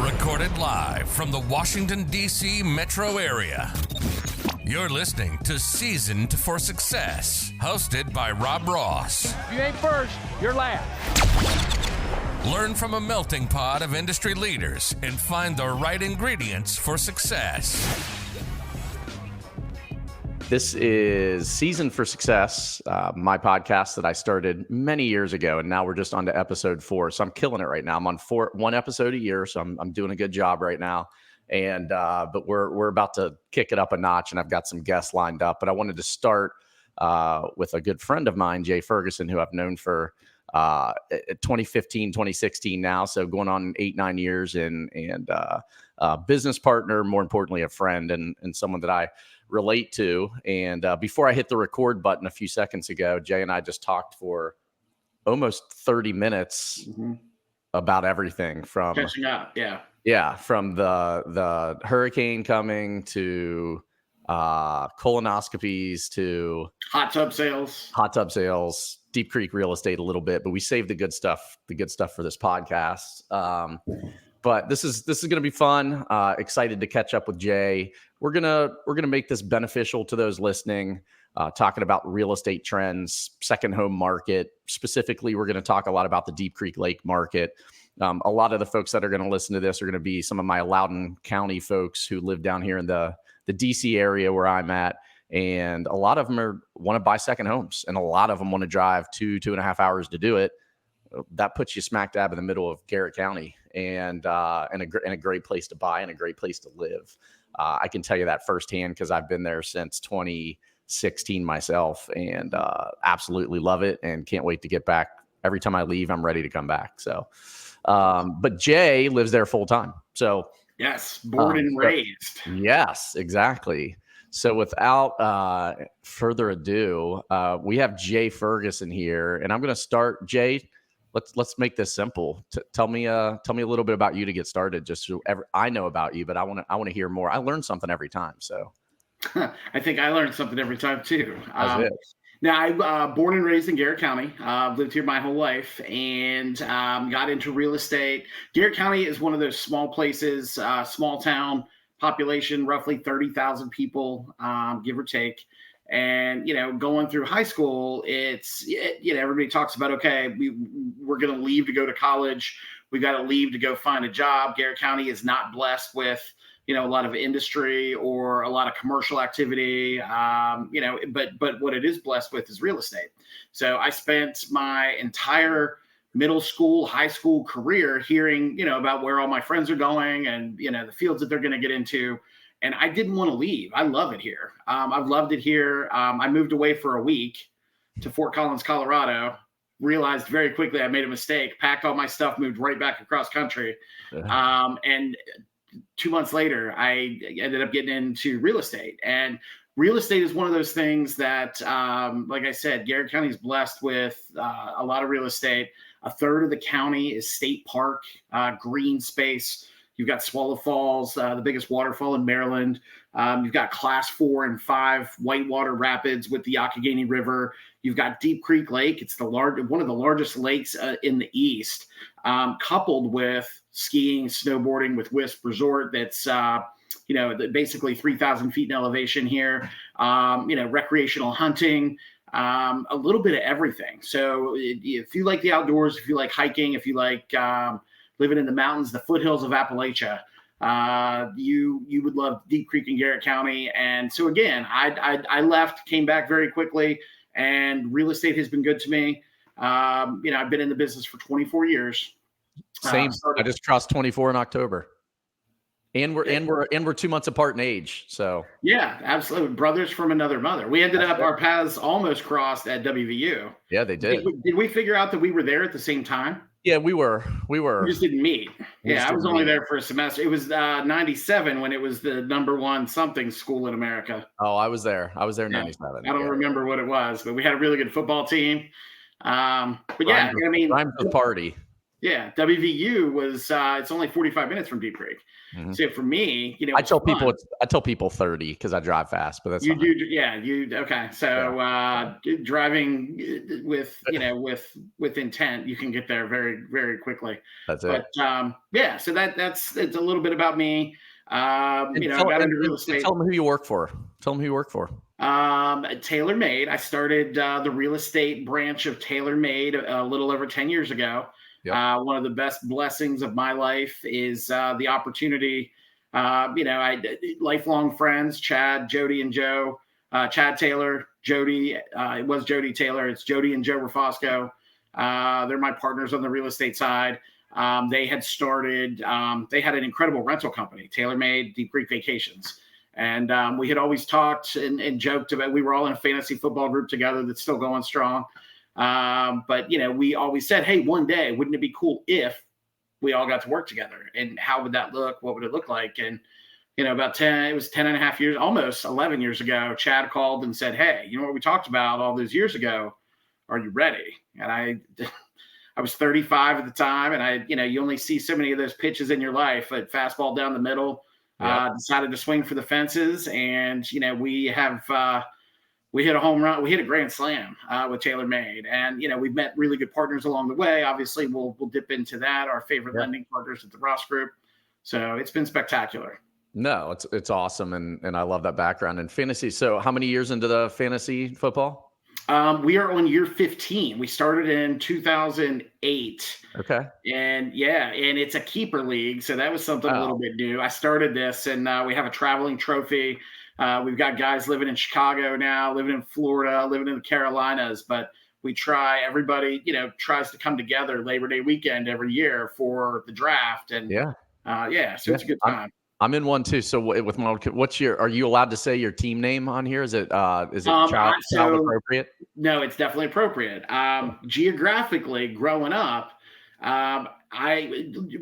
Recorded live from the Washington, D.C. metro area. You're listening to Seasoned for Success, hosted by Rob Ross. If you ain't first, you're last. Learn from a melting pot of industry leaders and find the right ingredients for success. This is Seasoned for Success, my podcast that I started many years ago, and now we're just on to episode 4. So I'm killing it right now. I'm on one episode a year, so I'm doing a good job right now. And but we're about to kick it up a notch, and I've got some guests lined up. But I wanted to start with a good friend of mine, Jay Ferguson, who I've known for 2015, 2016 now, so going on 8-9 years, and business partner, more importantly, a friend and someone that I relate to. And before I hit the record button a few seconds ago, Jay and I just talked for almost 30 minutes about everything from catching up. From the hurricane coming to colonoscopies to hot tub sales, Deep Creek real estate a little bit, but we saved the good stuff for this podcast. But this is going to be fun. Excited to catch up with Jay. We're gonna make this beneficial to those listening. Talking about real estate trends, second home market. Specifically, we're going to talk a lot about the Deep Creek Lake market. A lot of the folks that are going to listen to this are going to be some of my Loudoun County folks who live down here in the DC area where I'm at. And a lot of them want to buy second homes, and a lot of them want to drive 2.5 hours to do it. That puts you smack dab in the middle of Garrett County, and a great place to buy and a great place to live. I can tell you that firsthand because I've been there since 2016 myself, and absolutely love it and can't wait to get back. Every time I leave, I'm ready to come back. So, but Jay lives there full time. So yes, born and raised. Yes, exactly. So without further ado, we have Jay Ferguson here, and I'm going to start. Jay, let's make this simple. Tell me a little bit about you to get started. Just so I know about you, but I want to hear more. I learn something every time. So I think I learned something every time too. That's it. Now, I'm born and raised in Garrett County. Lived here my whole life, and got into real estate. Garrett County is one of those small places, small town population, roughly 30,000 people, give or take. And, going through high school, everybody talks about, okay, we're going to leave to go to college. We got to leave to go find a job. Garrett County is not blessed with, a lot of industry or a lot of commercial activity, but what it is blessed with is real estate. So I spent my entire middle school, high school career hearing, about where all my friends are going and, the fields that they're going to get into. And I didn't want to leave. I love it here. I've loved it here. I moved away for a week to Fort Collins, Colorado, realized very quickly I made a mistake, packed all my stuff, moved right back across country. And 2 months later, I ended up getting into real estate. And real estate is one of those things that, like I said, Garrett County is blessed with a lot of real estate. A third of the county is state park, green space. You've got Swallow Falls, the biggest waterfall in Maryland. You've got class 4 and 5 whitewater rapids with the Youghiogheny River. You've got Deep Creek Lake. It's one of the largest lakes in the East, coupled with skiing, snowboarding with Wisp Resort. That's, basically 3,000 feet in elevation here. Recreational hunting, a little bit of everything. So if you like the outdoors, if you like hiking, if you like living in the mountains, the foothills of Appalachia, you would love Deep Creek in Garrett County. And so again, I left, came back very quickly, and real estate has been good to me. I've been in the business for 24 years. Same. I just crossed 24 in October, and we're 2 months apart in age. So yeah, absolutely, brothers from another mother. We ended up our paths almost crossed at WVU. Yeah, they did. Did we figure out that we were there at the same time? Yeah, we were. We just didn't meet. I was only there for a semester. It was 97 when it was the #1 something school in America. Oh, I was there. I was there in 97. I don't remember what it was, but we had a really good football team. But rhymes with party. Yeah, WVU was it's only 45 minutes from Deep Creek. Mhm. So for me, I tell people 30 because I drive fast, but that's you fine. do, yeah, you okay. So driving with intent, you can get there very, very quickly. That's it. But yeah, so that's it's a little bit about me. And I got into real tell estate. them who you work for. Tell them who you work for. TaylorMade. I started the real estate branch of TaylorMade a little over 10 years ago. Yep. One of the best blessings of my life is the opportunity. Lifelong friends, Chad, Jody, and Joe. Chad Taylor, Jody. It was Jody Taylor. It's Jody and Joe Rafosco. They're my partners on the real estate side. They had started. They had an incredible rental company, TaylorMade Deep Creek Vacations. And we had always talked and joked about, we were all in a fantasy football group together that's still going strong. But we always said, hey, one day, wouldn't it be cool if we all got to work together? And how would that look? What would it look like? And, it was 10 and a half years, almost 11 years ago, Chad called and said, hey, you know what we talked about all those years ago? Are you ready? And I was 35 at the time. And you only see so many of those pitches in your life, a fastball down the middle. Decided to swing for the fences, and we hit a home run. We hit a grand slam with TaylorMade, and we've met really good partners along the way. Obviously, we'll dip into that. Our favorite lending partners at the Ross Group. So it's been spectacular. No, it's awesome, and I love that background in fantasy. So, how many years into the fantasy football? We are on year 15. We started in 2008. Okay. And it's a keeper league. So that was something a little bit new. I started this, and we have a traveling trophy. We've got guys living in Chicago now, living in Florida, living in the Carolinas, but we everybody, tries to come together Labor Day weekend every year for the draft. And so it's a good time. I'm in one too. So with my, are you allowed to say your team name on here? Is it child appropriate? No, it's definitely appropriate. Geographically, growing up,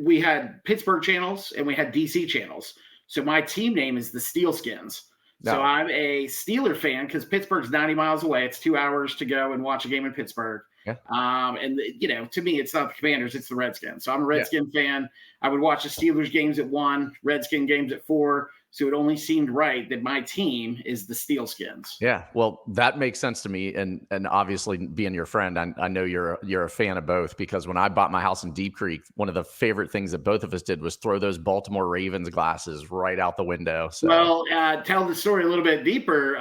we had Pittsburgh channels and we had DC channels. So my team name is the Steelskins. No. So I'm a Steeler fan because Pittsburgh's 90 miles away. It's 2 hours to go and watch a game in Pittsburgh. Yeah. To me, it's not the Commanders, it's the Redskins. So I'm a Redskin fan. I would watch the Steelers games at 1, Redskin games at 4. So it only seemed right that my team is the Steelskins. Yeah, well, that makes sense to me, and obviously being your friend, I know you're a fan of both, because when I bought my house in Deep Creek, one of the favorite things that both of us did was throw those Baltimore Ravens glasses right out the window. So. Well, tell the story a little bit deeper.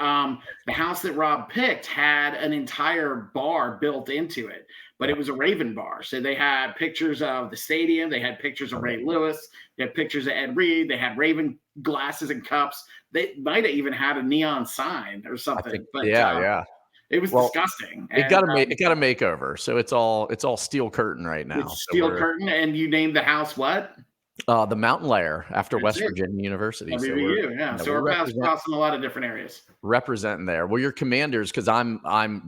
The house that Rob picked had an entire bar built into it, but it was a Raven bar. So they had pictures of the stadium, they had pictures of Ray Lewis, they had pictures of Ed Reed, they had Raven glasses and cups. They might have even had a neon sign or something. It was disgusting. It got a makeover. So it's all steel curtain right now. It's steel curtain, and you named the house what? The Mountain Lair after West Virginia University. WVU, so we're crossing a lot of different areas. Representing there. Well, your Commanders, because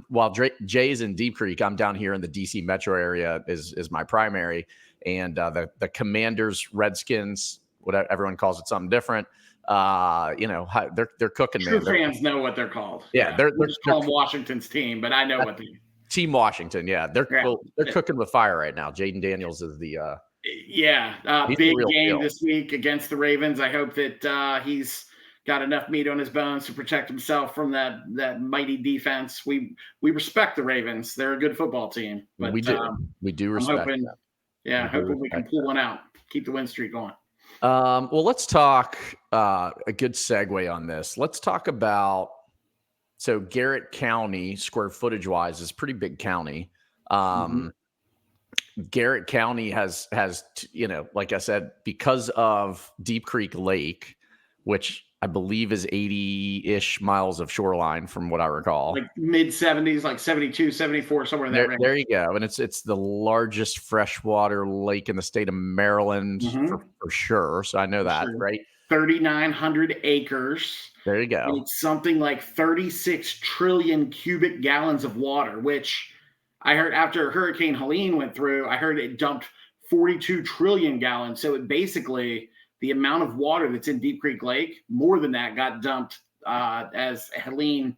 while Jay's in Deep Creek, I'm down here in the DC metro area is my primary, and the Commanders, Redskins, whatever, everyone calls it something different. They're cooking. True fans know what they're called. Yeah, they're called Washington's team, but I know what they. Team Washington. Yeah, they're cooking with fire right now. Jaden Daniels is the. Big game this week against the Ravens. I hope that he's got enough meat on his bones to protect himself from that mighty defense. We respect the Ravens. They're a good football team. But we do respect them. Hoping we can pull one out, keep the win streak going. Well, let's talk a good segue on this. Let's talk about, so Garrett County, square footage wise, is a pretty big county. Garrett County has, like I said, because of Deep Creek Lake, which I believe is 80-ish miles of shoreline from what I recall. Like mid 70s, like 72, 74, somewhere in that range. There you go. And it's the largest freshwater lake in the state of Maryland for sure. So I know that, right? 3,900 acres. There you go. And it's something like 36 trillion cubic gallons of water, which I heard after Hurricane Helene went through, I heard it dumped 42 trillion gallons. So it basically, the amount of water that's in Deep Creek Lake, more than that got dumped as Helene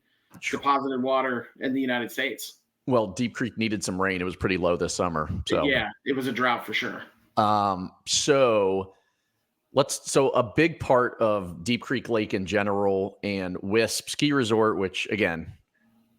deposited water in the United States. Well, Deep Creek needed some rain. It was pretty low this summer. So Yeah, it was a drought for sure. So a big part of Deep Creek Lake in general and Wisp Ski Resort, which again,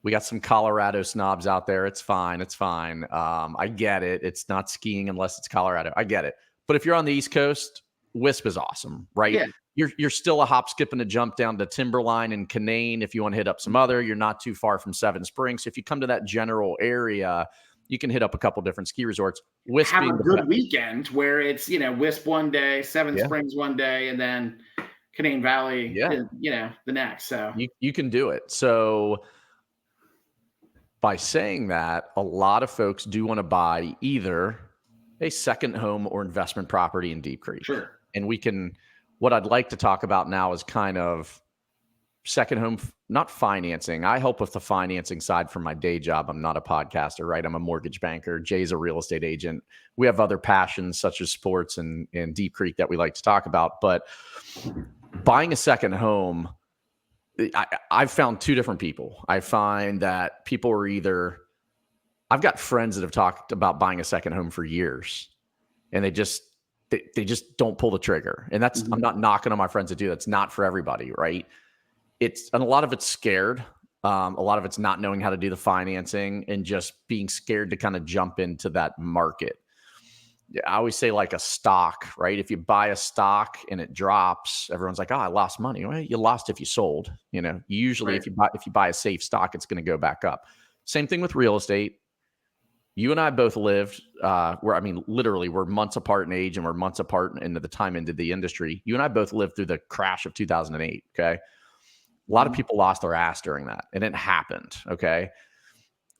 we got some Colorado snobs out there. It's fine. It's fine. I get it. It's not skiing unless it's Colorado. I get it. But if you're on the East Coast, Wisp is awesome, right? Yeah. You're still a hop, skip, and a jump down to Timberline and Canaan. If you want to hit up some other, you're not too far from Seven Springs. So if you come to that general area, you can hit up a couple different ski resorts. Wisp Have being a good weekend where it's, Wisp one day, Seven Springs one day, and then Canaan Valley, the next. So you can do it. So by saying that, a lot of folks do want to buy either a second home or investment property in Deep Creek. Sure. And what I'd like to talk about now is kind of second home, not financing. I help with the financing side from my day job. I'm not a podcaster, right? I'm a mortgage banker. Jay's a real estate agent. We have other passions such as sports and Deep Creek that we like to talk about. But buying a second home, I've found two different people. I find that people are I've got friends that have talked about buying a second home for years, and they just don't pull the trigger. And that's, I'm not knocking on my friends that do. That's not for everybody, right? And a lot of it's scared. A lot of it's not knowing how to do the financing and just being scared to kind of jump into that market. I always say like a stock, right? If you buy a stock and it drops, everyone's like, "Oh, I lost money." Well, you lost if you sold. Usually if you buy a safe stock, it's going to go back up. Same thing with real estate. You and I both lived literally we're months apart in age and we're months apart into the time into the industry. You and I both lived through the crash of 2008. Okay. A lot of people lost their ass during that, and it happened. Okay.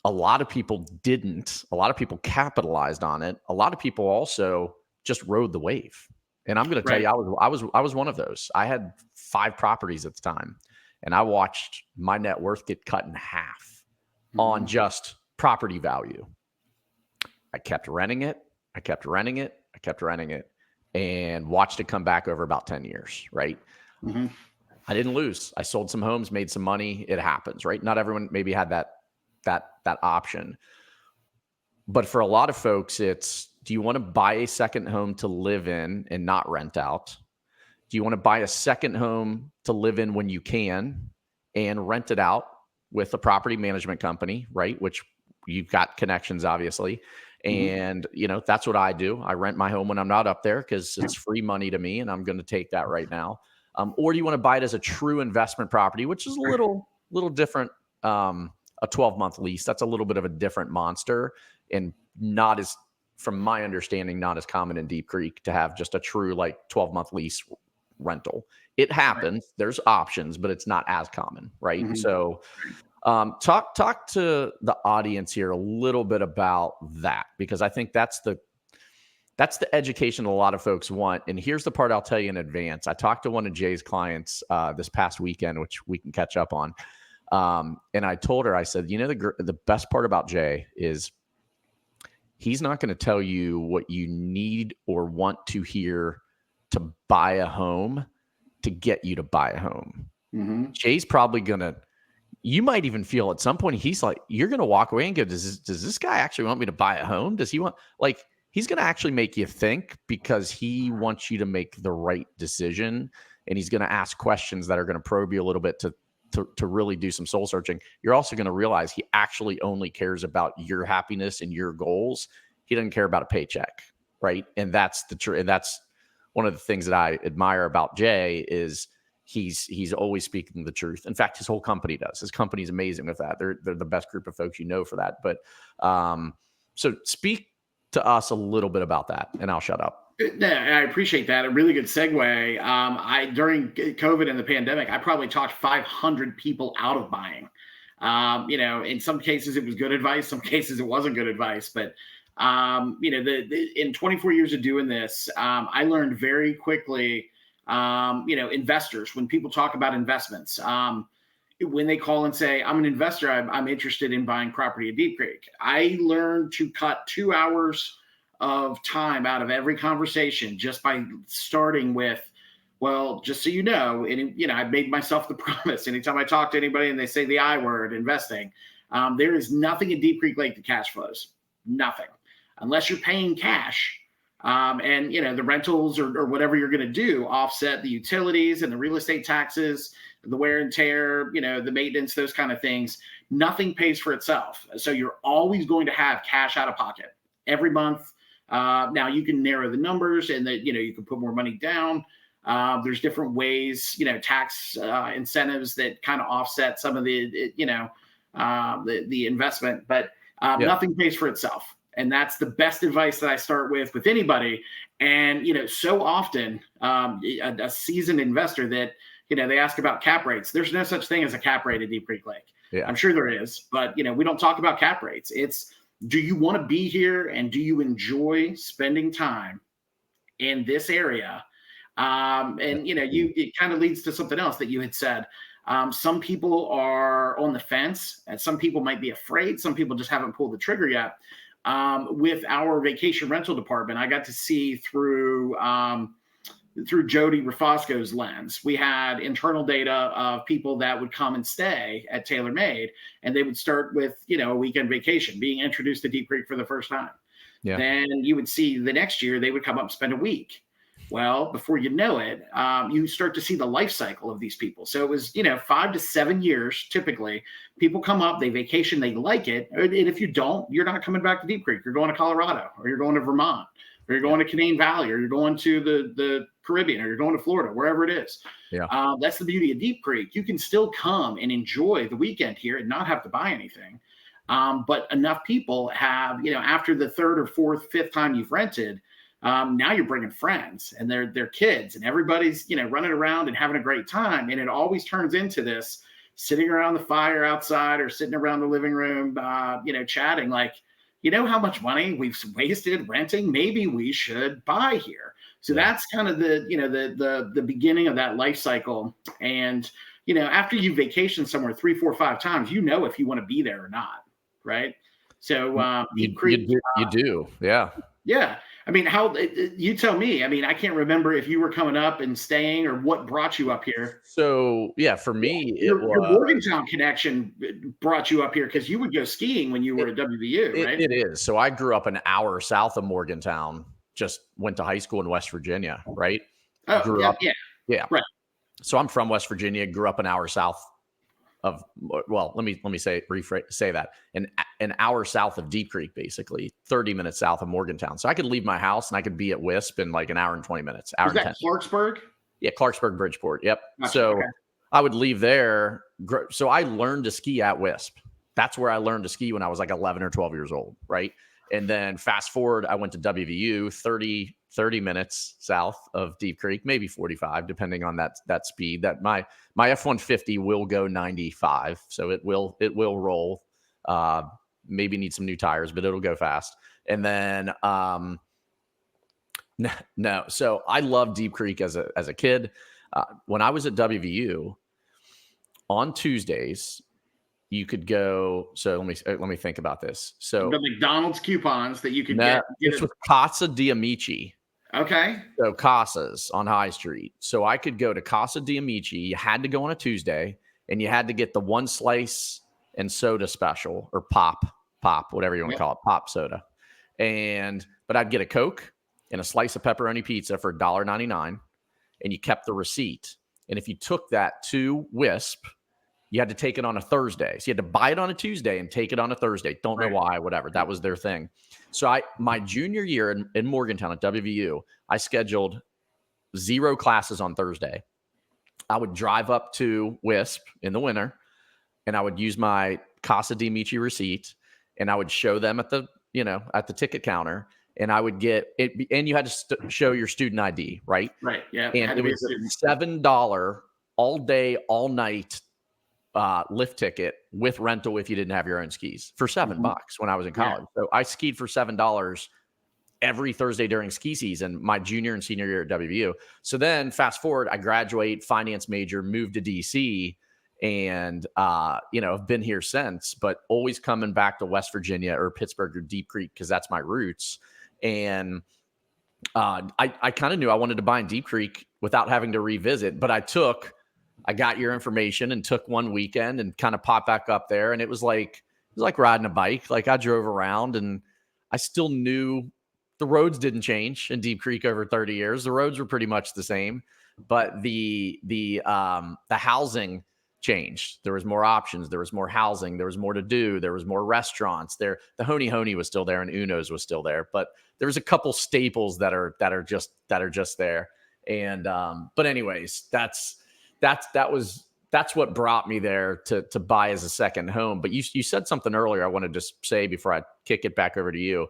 A lot of people didn't. A lot of people capitalized on it. A lot of people also just rode the wave. And I'm going to tell you, I was one of those. I had 5 properties at the time, and I watched my net worth get cut in half on just property value. I kept renting it. I kept renting it. I kept renting it, and watched it come back over about 10 years. Right. Mm-hmm. I didn't lose. I sold some homes, made some money. It happens, right? Not everyone maybe had that option. But for a lot of folks, it's, do you want to buy a second home to live in and not rent out? Do you want to buy a second home to live in when you can and rent it out with a property management company, right? Which you've got connections, obviously. And, that's what I do. I rent my home when I'm not up there because it's free money to me, and I'm going to take that right now. Or do you want to buy it as a true investment property, which is a little different, a 12-month lease. That's a little bit of a different monster, and not as, from my understanding, not as common in Deep Creek to have just a true 12-month lease rental. It happens. There's options, but it's not as common, right? Mm-hmm. So talk to the audience here a little bit about that, because I think that's the education a lot of folks want. And here's the part I'll tell you in advance. I talked to one of Jay's clients this past weekend, which we can catch up on. And I told her, I said, the best part about Jay is he's not going to tell you what you need or want to hear to buy a home to get you to buy a home. Mm-hmm. Jay's probably you might even feel at some point, he's like, you're going to walk away and go, does this guy actually want me to buy a home? Does he want, he's going to actually make you think, because he wants you to make the right decision. And he's going to ask questions that are going to probe you a little bit to really do some soul searching. You're also going to realize he actually only cares about your happiness and your goals. He doesn't care about a paycheck, right? And that's and that's one of the things that I admire about Jay is he's always speaking the truth. In fact, his whole company does. His company's amazing with that. They're the best group of folks for that. But so speak to us a little bit about that, and I'll shut up. Yeah, I appreciate that. A really good segue. During COVID and the pandemic, I probably talked 500 people out of buying. In some cases it was good advice, some cases it wasn't good advice. But in 24 years of doing this, I learned very quickly. Investors, when people talk about investments, when they call and say, "I'm an investor, I'm interested in buying property at Deep Creek," I learned to cut 2 hours of time out of every conversation just by starting with, well, just so you know, and I made myself the promise. Anytime I talk to anybody and they say the I word, investing, There is nothing in Deep Creek Lake that cash flows. Nothing. Unless you're paying cash. And the rentals or whatever you're going to do offset the utilities and the real estate taxes, the wear and tear, the maintenance, those kind of things. Nothing pays for itself. So you're always going to have cash out of pocket every month. Now you can narrow the numbers and that, you can put more money down. There's different ways, tax incentives that kind of offset some of the investment, but nothing pays for itself. And that's the best advice that I start with anybody. And, so often a seasoned investor that, they ask about cap rates. There's no such thing as a cap rate at Deep Creek Lake. Yeah. I'm sure there is, but, we don't talk about cap rates. It's, do you want to be here and do you enjoy spending time in this area? It kind of leads to something else that you had said. Some people are on the fence and some people might be afraid. Some people just haven't pulled the trigger yet. With our vacation rental department, I got to see through Jody Rafosco's lens. We had internal data of people that would come and stay at TaylorMade, and they would start with, a weekend vacation, being introduced to Deep Creek for the first time. Yeah. Then you would see the next year they would come up and spend a week. Well, before you know it, you start to see the life cycle of these people. So it was, 5 to 7 years, typically. People come up, they vacation, they like it. And if you don't, you're not coming back to Deep Creek. You're going to Colorado, or you're going to Vermont, or you're going to Canaan Valley, or you're going to the Caribbean, or you're going to Florida, wherever it is. Yeah. That's the beauty of Deep Creek. You can still come and enjoy the weekend here and not have to buy anything. But enough people have, after the third or fourth, fifth time you've rented, now you're bringing friends and their kids, and everybody's, running around and having a great time. And it always turns into this sitting around the fire outside or sitting around the living room, chatting like, how much money we've wasted renting. Maybe we should buy here. So that's kind of the beginning of that life cycle. And, after you vacation somewhere 3, 4, 5 times, if you want to be there or not. Right. So you do. Yeah. Yeah. I mean, how you tell me. I mean, I can't remember if you were coming up and staying or what brought you up here. So, yeah, for me, your Morgantown connection brought you up here because you would go skiing when you were at WVU, right? It is. So I grew up an hour south of Morgantown, just went to high school in West Virginia, right? Oh, grew up. Yeah. Right. So I'm from West Virginia, grew up an hour south of, well, let me say that an hour south of Deep Creek, basically 30 minutes south of Morgantown. So I could leave my house and I could be at Wisp in like an hour and 20 minutes. Is that Clarksburg? Yeah, Clarksburg, Bridgeport. Yep. Gotcha. So okay. I would leave there. So I learned to ski at Wisp. That's where I learned to ski when I was like 11 or 12 years old, right? And then fast forward, I went to WVU, 30 minutes south of Deep Creek, maybe 45, depending on that speed. That my F-150 will go 95, so it will roll. Maybe need some new tires, but it'll go fast. And then no. So I loved Deep Creek as a kid. When I was at WVU on Tuesdays, you could go. So let me think about this. So the McDonald's coupons that you could get. This was Casa Diamici. Okay. So Casas on High Street. So I could go to Casa Diamici. You had to go on a Tuesday, and you had to get the 1 slice and soda special, or pop, whatever you want to call it, pop soda. But I'd get a Coke and a slice of pepperoni pizza for $1.99, and you kept the receipt. And if you took that to Wisp, you had to take it on a Thursday. So you had to buy it on a Tuesday and take it on a Thursday. Don't know why, whatever. That was their thing. So my junior year in Morgantown at WVU, I scheduled 0 classes on Thursday. I would drive up to Wisp in the winter, and I would use my Casa Diamici receipt, and I would show them at the ticket counter, and I would get it. And you had to show your student ID, right? Right. Yeah. And it was a $7 all day, all night lift ticket with rental if you didn't have your own skis for $7 when I was in college. So I skied for $7 every Thursday during ski season, my junior and senior year at WVU. So then fast forward, I graduate, finance major, moved to DC, and I've been here since, but always coming back to West Virginia or Pittsburgh or Deep Creek because that's my roots. And I kind of knew I wanted to buy in Deep Creek without having to revisit, but I got your information and took one weekend and kind of popped back up there. And it was like, was like riding a bike. Like I drove around and I still knew the roads didn't change in Deep Creek over 30 years. The roads were pretty much the same, but the housing changed. There was more options. There was more housing. There was more to do. There was more restaurants there. The Honey Honey was still there and Uno's was still there, but there was a couple staples that are just there. And, but anyways, that's what brought me there to buy as a second home. But you said something earlier I wanted to say before I kick it back over to you.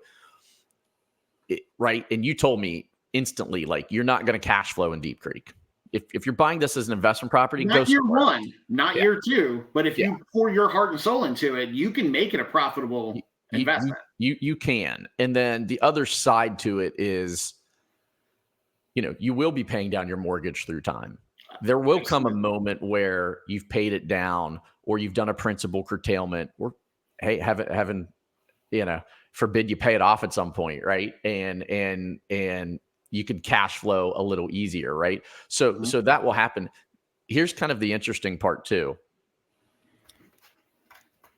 Right. And you told me instantly, like, you're not going to cash flow in Deep Creek. If you're buying this as an investment property, not year one, not year two, but if you pour your heart and soul into it, you can make it a profitable investment. You can. And then the other side to it is, you will be paying down your mortgage through time. There will come a moment where you've paid it down or you've done a principal curtailment or, hey, haven't forbid you pay it off at some point, right? And you can cash flow a little easier, right? So that will happen. Here's kind of the interesting part too.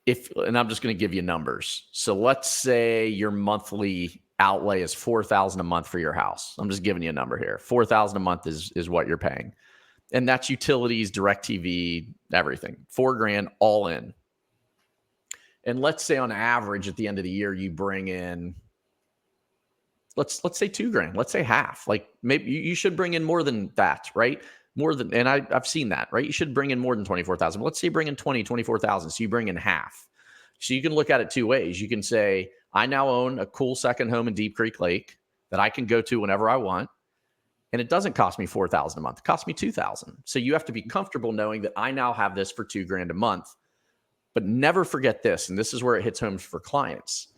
And I'm just going to give you numbers. So let's say your monthly outlay is $4,000 a month for your house. I'm just giving you a number here. $4,000 a month is what you're paying. And that's utilities, DirecTV, everything. $4,000 all in. And let's say on average at the end of the year, you bring in, let's say $2,000, let's say half. Like maybe you should bring in more than that, right? More than, and I've seen that, right? You should bring in more than 24,000. Let's say you bring in 24,000. So you bring in half. So you can look at it two ways. You can say, I now own a cool second home in Deep Creek Lake that I can go to whenever I want. And it doesn't cost me $4,000 a month. It costs me $2,000. So you have to be comfortable knowing that I now have this for $2,000 a month. But never forget this, and this is where it hits home for clients.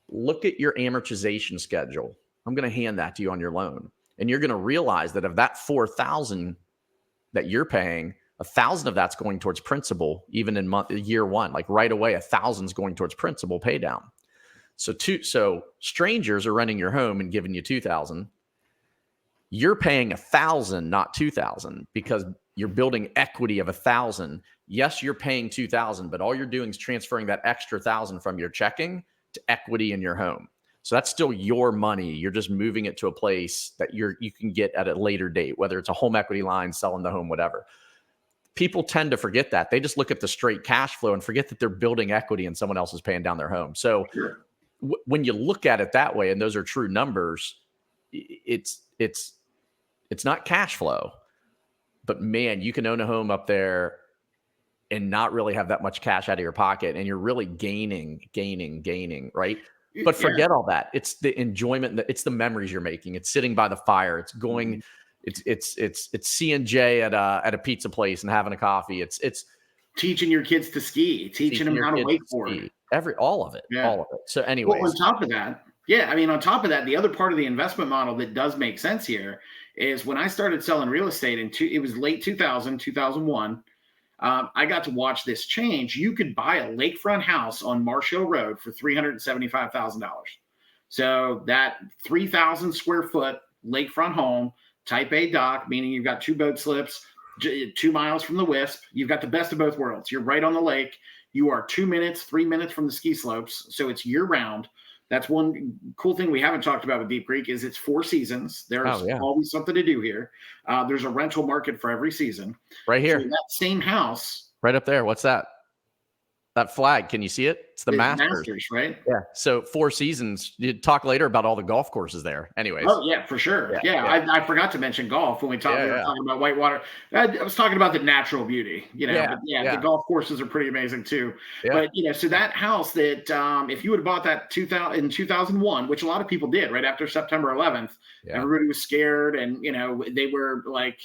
Look at your amortization schedule. I'm going to hand that to you on your loan. And you're going to realize that of that $4,000 that you're paying, $1,000 of that's going towards principal, even in year one. Like right away, $1,000 is going towards principal pay down. So strangers are renting your home and giving you $2,000. You're paying $1,000, not $2,000, because you're building equity of $1,000. Yes, you're paying $2,000, but all you're doing is transferring that extra $1,000 from your checking to equity in your home. So that's still your money. You're just moving it to a place that you can get at a later date, whether it's a home equity line, selling the home, whatever. People tend to forget that. They just look at the straight cash flow and forget that they're building equity and someone else is paying down their home. So when you look at it that way, and those are true numbers, it's not cash flow. But man, you can own a home up there and not really have that much cash out of your pocket, and you're really gaining, right? But forget all that. It's the enjoyment, it's the memories you're making. It's sitting by the fire. It's going, it's seeing Jay at a pizza place and having a coffee. It's teaching your kids to ski, teaching them how to wakeboard. All of it. So anyways. Well, on top of that, the other part of the investment model that does make sense here is when I started selling real estate it was late 2001. I got to watch this change. You could buy a lakefront house on Marsh Hill Road for $375,000. So that 3,000 square foot lakefront home, type A dock, meaning you've got 2 boat slips, 2 miles from the Wisp. You've got the best of both worlds. You're right on the lake. You are 3 minutes from the ski slopes. So it's year round. That's one cool thing we haven't talked about with Deep Creek is it's 4 seasons. There's always something to do here. There's a rental market for every season. Right here. So that same house. Right up there. What's that? That flag. Can you see it? It's the Masters, right? Yeah. So 4 seasons. You talk later about all the golf courses there. Anyways. Oh yeah, for sure. I forgot to mention golf when we talked. We were talking about whitewater. I was talking about the natural beauty. The golf courses are pretty amazing too. Yeah. But so that house that if you would have bought that in 2001, which a lot of people did right after September 11th, everybody was scared, and they were like.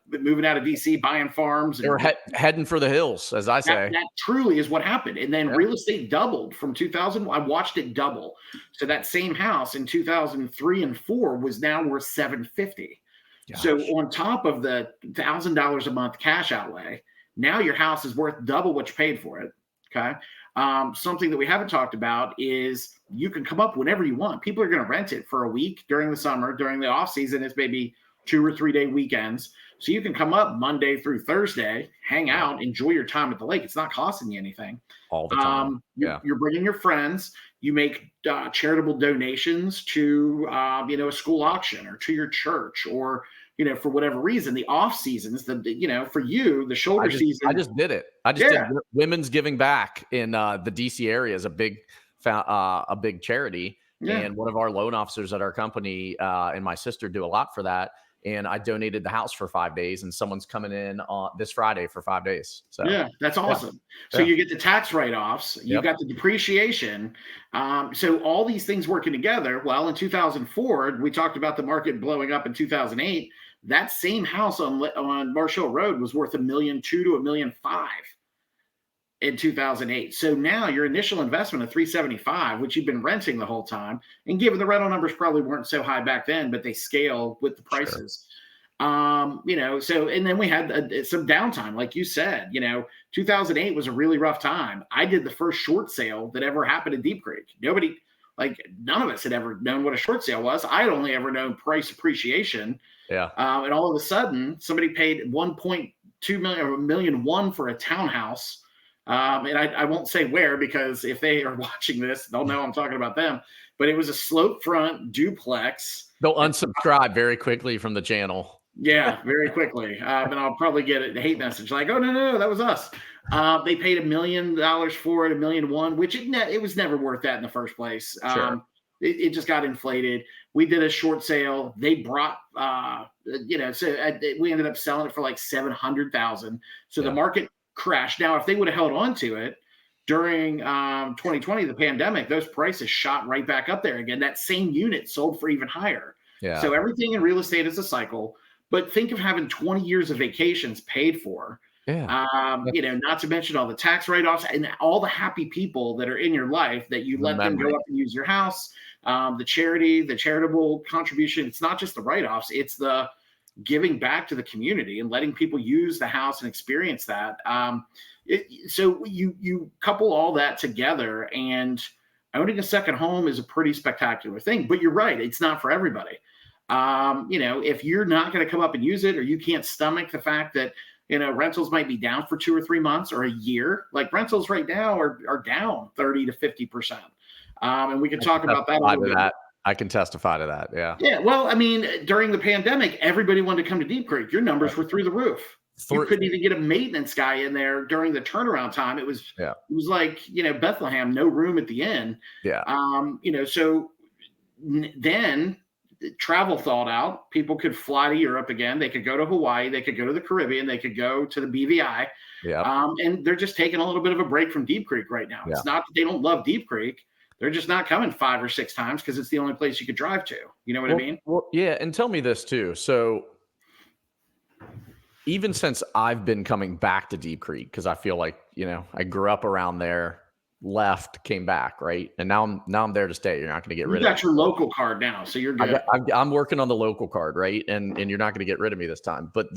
Moving out of DC, buying farms. They were heading for the hills, as I say. That truly is what happened. And then real estate doubled from 2000. I watched it double. So that same house in 2003 and 4 was now worth $750. Gosh. So on top of the $1,000 a month cash outlay, now your house is worth double what you paid for it. Okay. Something that we haven't talked about is you can come up whenever you want. People are going to rent it for a week during the summer. During the off season, it's maybe 2 or 3 day weekends. So you can come up Monday through Thursday, hang out, enjoy your time at the lake. It's not costing you anything. All the time. You're bringing your friends. You make charitable donations to, a school auction or to your church, or for whatever reason. The off seasons, for you, the shoulder season. I just did it. I just did Women's Giving Back in the DC area is a big charity. Yeah. And one of our loan officers at our company and my sister do a lot for that. And I donated the house for 5 days, and someone's coming in on this Friday for 5 days. So yeah, that's awesome. Yeah. So you get the tax write-offs, you've got the depreciation. So all these things working together. Well, in 2004, we talked about the market blowing up in 2008. That same house on Marsh Hill Road was worth $1.2 million to $1.5 million in 2008. So now your initial investment of $375,000, which you've been renting the whole time, and given the rental numbers probably weren't so high back then, but they scale with the prices. Sure. So, and then we had some downtime, like you said. 2008 was a really rough time. I did the first short sale that ever happened in Deep Creek. None of us had ever known what a short sale was. I had only ever known price appreciation. Yeah. And all of a sudden, somebody paid $1.2 million or $1.1 million for a townhouse. And I won't say where, because if they are watching this, they'll know I'm talking about them. But it was a slope front duplex. They'll unsubscribe very quickly from the channel. Yeah, very quickly. And I'll probably get a hate message like, "Oh no, that was us." They paid $1 million for it, $1.1 million, which it was never worth that in the first place. Sure. It just got inflated. We did a short sale. They brought, we ended up selling it for like $700,000. So the market crashed. Now, if they would have held on to it during 2020, the pandemic, those prices shot right back up there again. That same unit sold for even higher. Yeah. So everything in real estate is a cycle. But think of having 20 years of vacations paid for. Yeah. Not to mention all the tax write-offs and all the happy people that are in your life that you let them go up and use your house. The charitable contribution. It's not just the write-offs. It's the giving back to the community and letting people use the house and experience that. So you couple all that together, and owning a second home is a pretty spectacular thing. But you're right. It's not for everybody. If you're not going to come up and use it, or you can't stomach the fact that, rentals might be down for 2 or 3 months or a year, like rentals right now are down 30 to 50%. And we can talk about that a little bit. I can testify to that. Yeah. Yeah. Well, I mean, during the pandemic, everybody wanted to come to Deep Creek. Your numbers were through the roof. You couldn't even get a maintenance guy in there during the turnaround time. It was like, Bethlehem, no room at the inn. Yeah. So then travel thawed out. People could fly to Europe again. They could go to Hawaii. They could go to the Caribbean. They could go to the BVI. Yeah. And they're just taking a little bit of a break from Deep Creek right now. Yeah. It's not that they don't love Deep Creek. They're just not coming 5 or 6 times because it's the only place you could drive to. You know what I mean? Well, yeah. And tell me this too. So even since I've been coming back to Deep Creek, because I feel like, I grew up around there, left, came back, right? And now I'm there to stay. You're not going to get rid of me. You got your local card now, so you're good. I'm working on the local card, right? And you're not going to get rid of me this time. But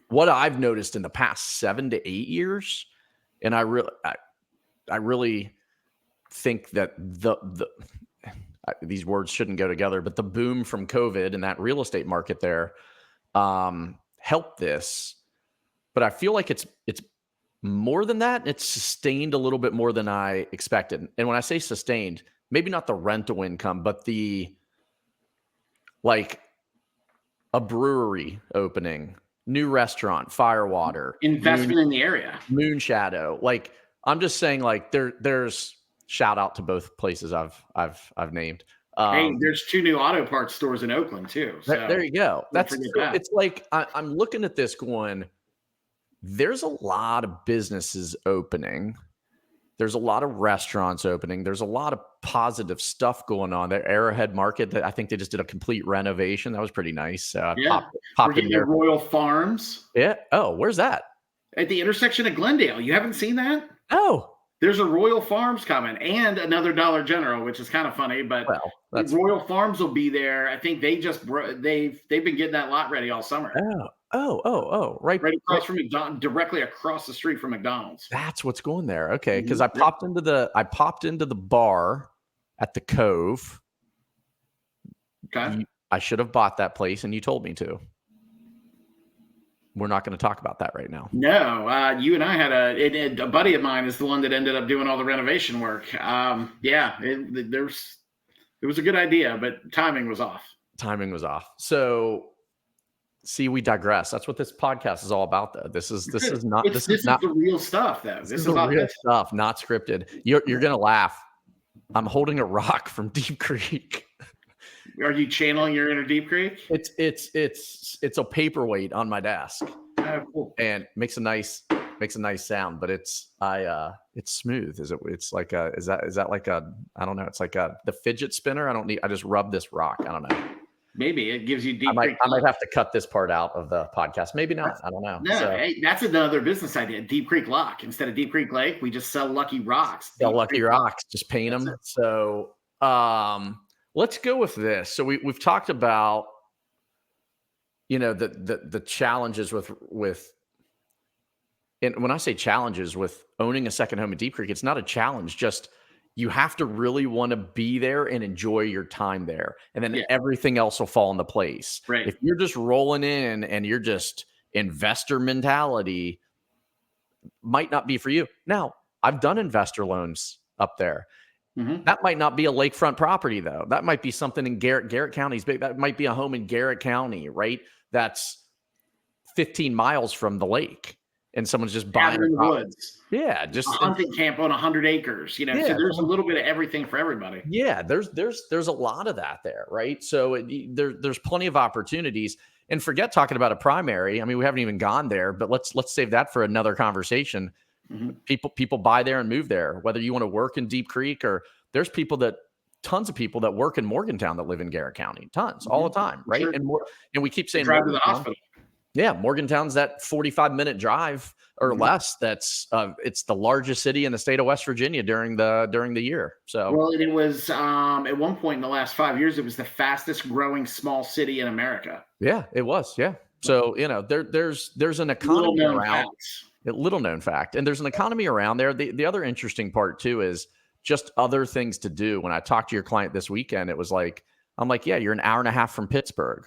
what I've noticed in the past 7 to 8 years, and I really think that these words shouldn't go together, but the boom from COVID and that real estate market there helped this. But I feel like it's more than that. It's sustained a little bit more than I expected. And when I say sustained, maybe not the rental income, but like a brewery opening, new restaurant, Firewater, investment in the area, Moonshadow. Like, I'm just saying, like, there's shout out to both places I've named. Hey, there's 2 new auto parts stores in Oakland too. So there you go. It's like I'm looking at this going, there's a lot of businesses opening. There's a lot of restaurants opening. There's a lot of positive stuff going on. The Arrowhead Market, that I think they just did a complete renovation. That was pretty nice. Popped in there. Royal Farms. Yeah. Oh, where's that? At the intersection of Glendale. You haven't seen that? Oh. There's a Royal Farms coming and another Dollar General, which is kind of funny, but Royal Farms will be there. I think they've been getting that lot ready all summer. Right across from McDonald's, directly across the street from McDonald's. That's what's going there. Okay, because I popped into the bar at the Cove. Okay, I should have bought that place, and you told me to. we're not going to talk about that right now. No, you and I had a buddy of mine is the one that ended up doing all the renovation work. It was a good idea, but timing was off. Timing was off. So see, we digress. That's what this podcast is all about, though. This is not the real stuff, though. This is the real stuff, not scripted. You're gonna laugh. I'm holding a rock from Deep Creek. Are you channeling your inner Deep Creek? It's a paperweight on my desk. Oh, cool. And makes a nice sound, but it's smooth. It's like is that like a, I don't know, it's like the fidget spinner. I just rub this rock. I don't know. Maybe it gives you Deep Creek. I might have to cut this part out of the podcast. Maybe not. I don't know. No, hey, that's another business idea. Deep Creek Lock. Instead of Deep Creek Lake, we just sell lucky rocks. Just paint them. So let's go with this. So we've talked about, the challenges with and when I say challenges with owning a second home in Deep Creek, it's not a challenge. Just you have to really want to be there and enjoy your time there. And then everything else will fall into place. Right. If you're just rolling in and you're just investor mentality, might not be for you. Now, I've done investor loans up there. Mm-hmm. That might not be a lakefront property, though. That might be something in Garrett County's big. That might be a home in Garrett County, right? That's 15 miles from the lake. And someone's just buying in the woods. Yeah, just a hunting camp on 100 acres. So there's a little bit of everything for everybody. Yeah, there's a lot of that there, right? So there's plenty of opportunities. And forget talking about a primary. I mean, we haven't even gone there, but let's save that for another conversation. Mm-hmm. People buy there and move there, whether you want to work in Deep Creek or there's tons of people that work in Morgantown that live in Garrett County, tons, all the time, right? Sure. And we keep saying drive to the hospital. Yeah, Morgantown's that 45-minute drive or less. That's it's the largest city in the state of West Virginia during the year. So it was at one point in the last 5 years, it was the fastest growing small city in America. Yeah, it was. Yeah. So there's an economy around. Little known fact, and there's an economy around there. The other interesting part too is just other things to do. When I talked to your client this weekend, it was like, I'm like, yeah, you're an hour and a half from Pittsburgh.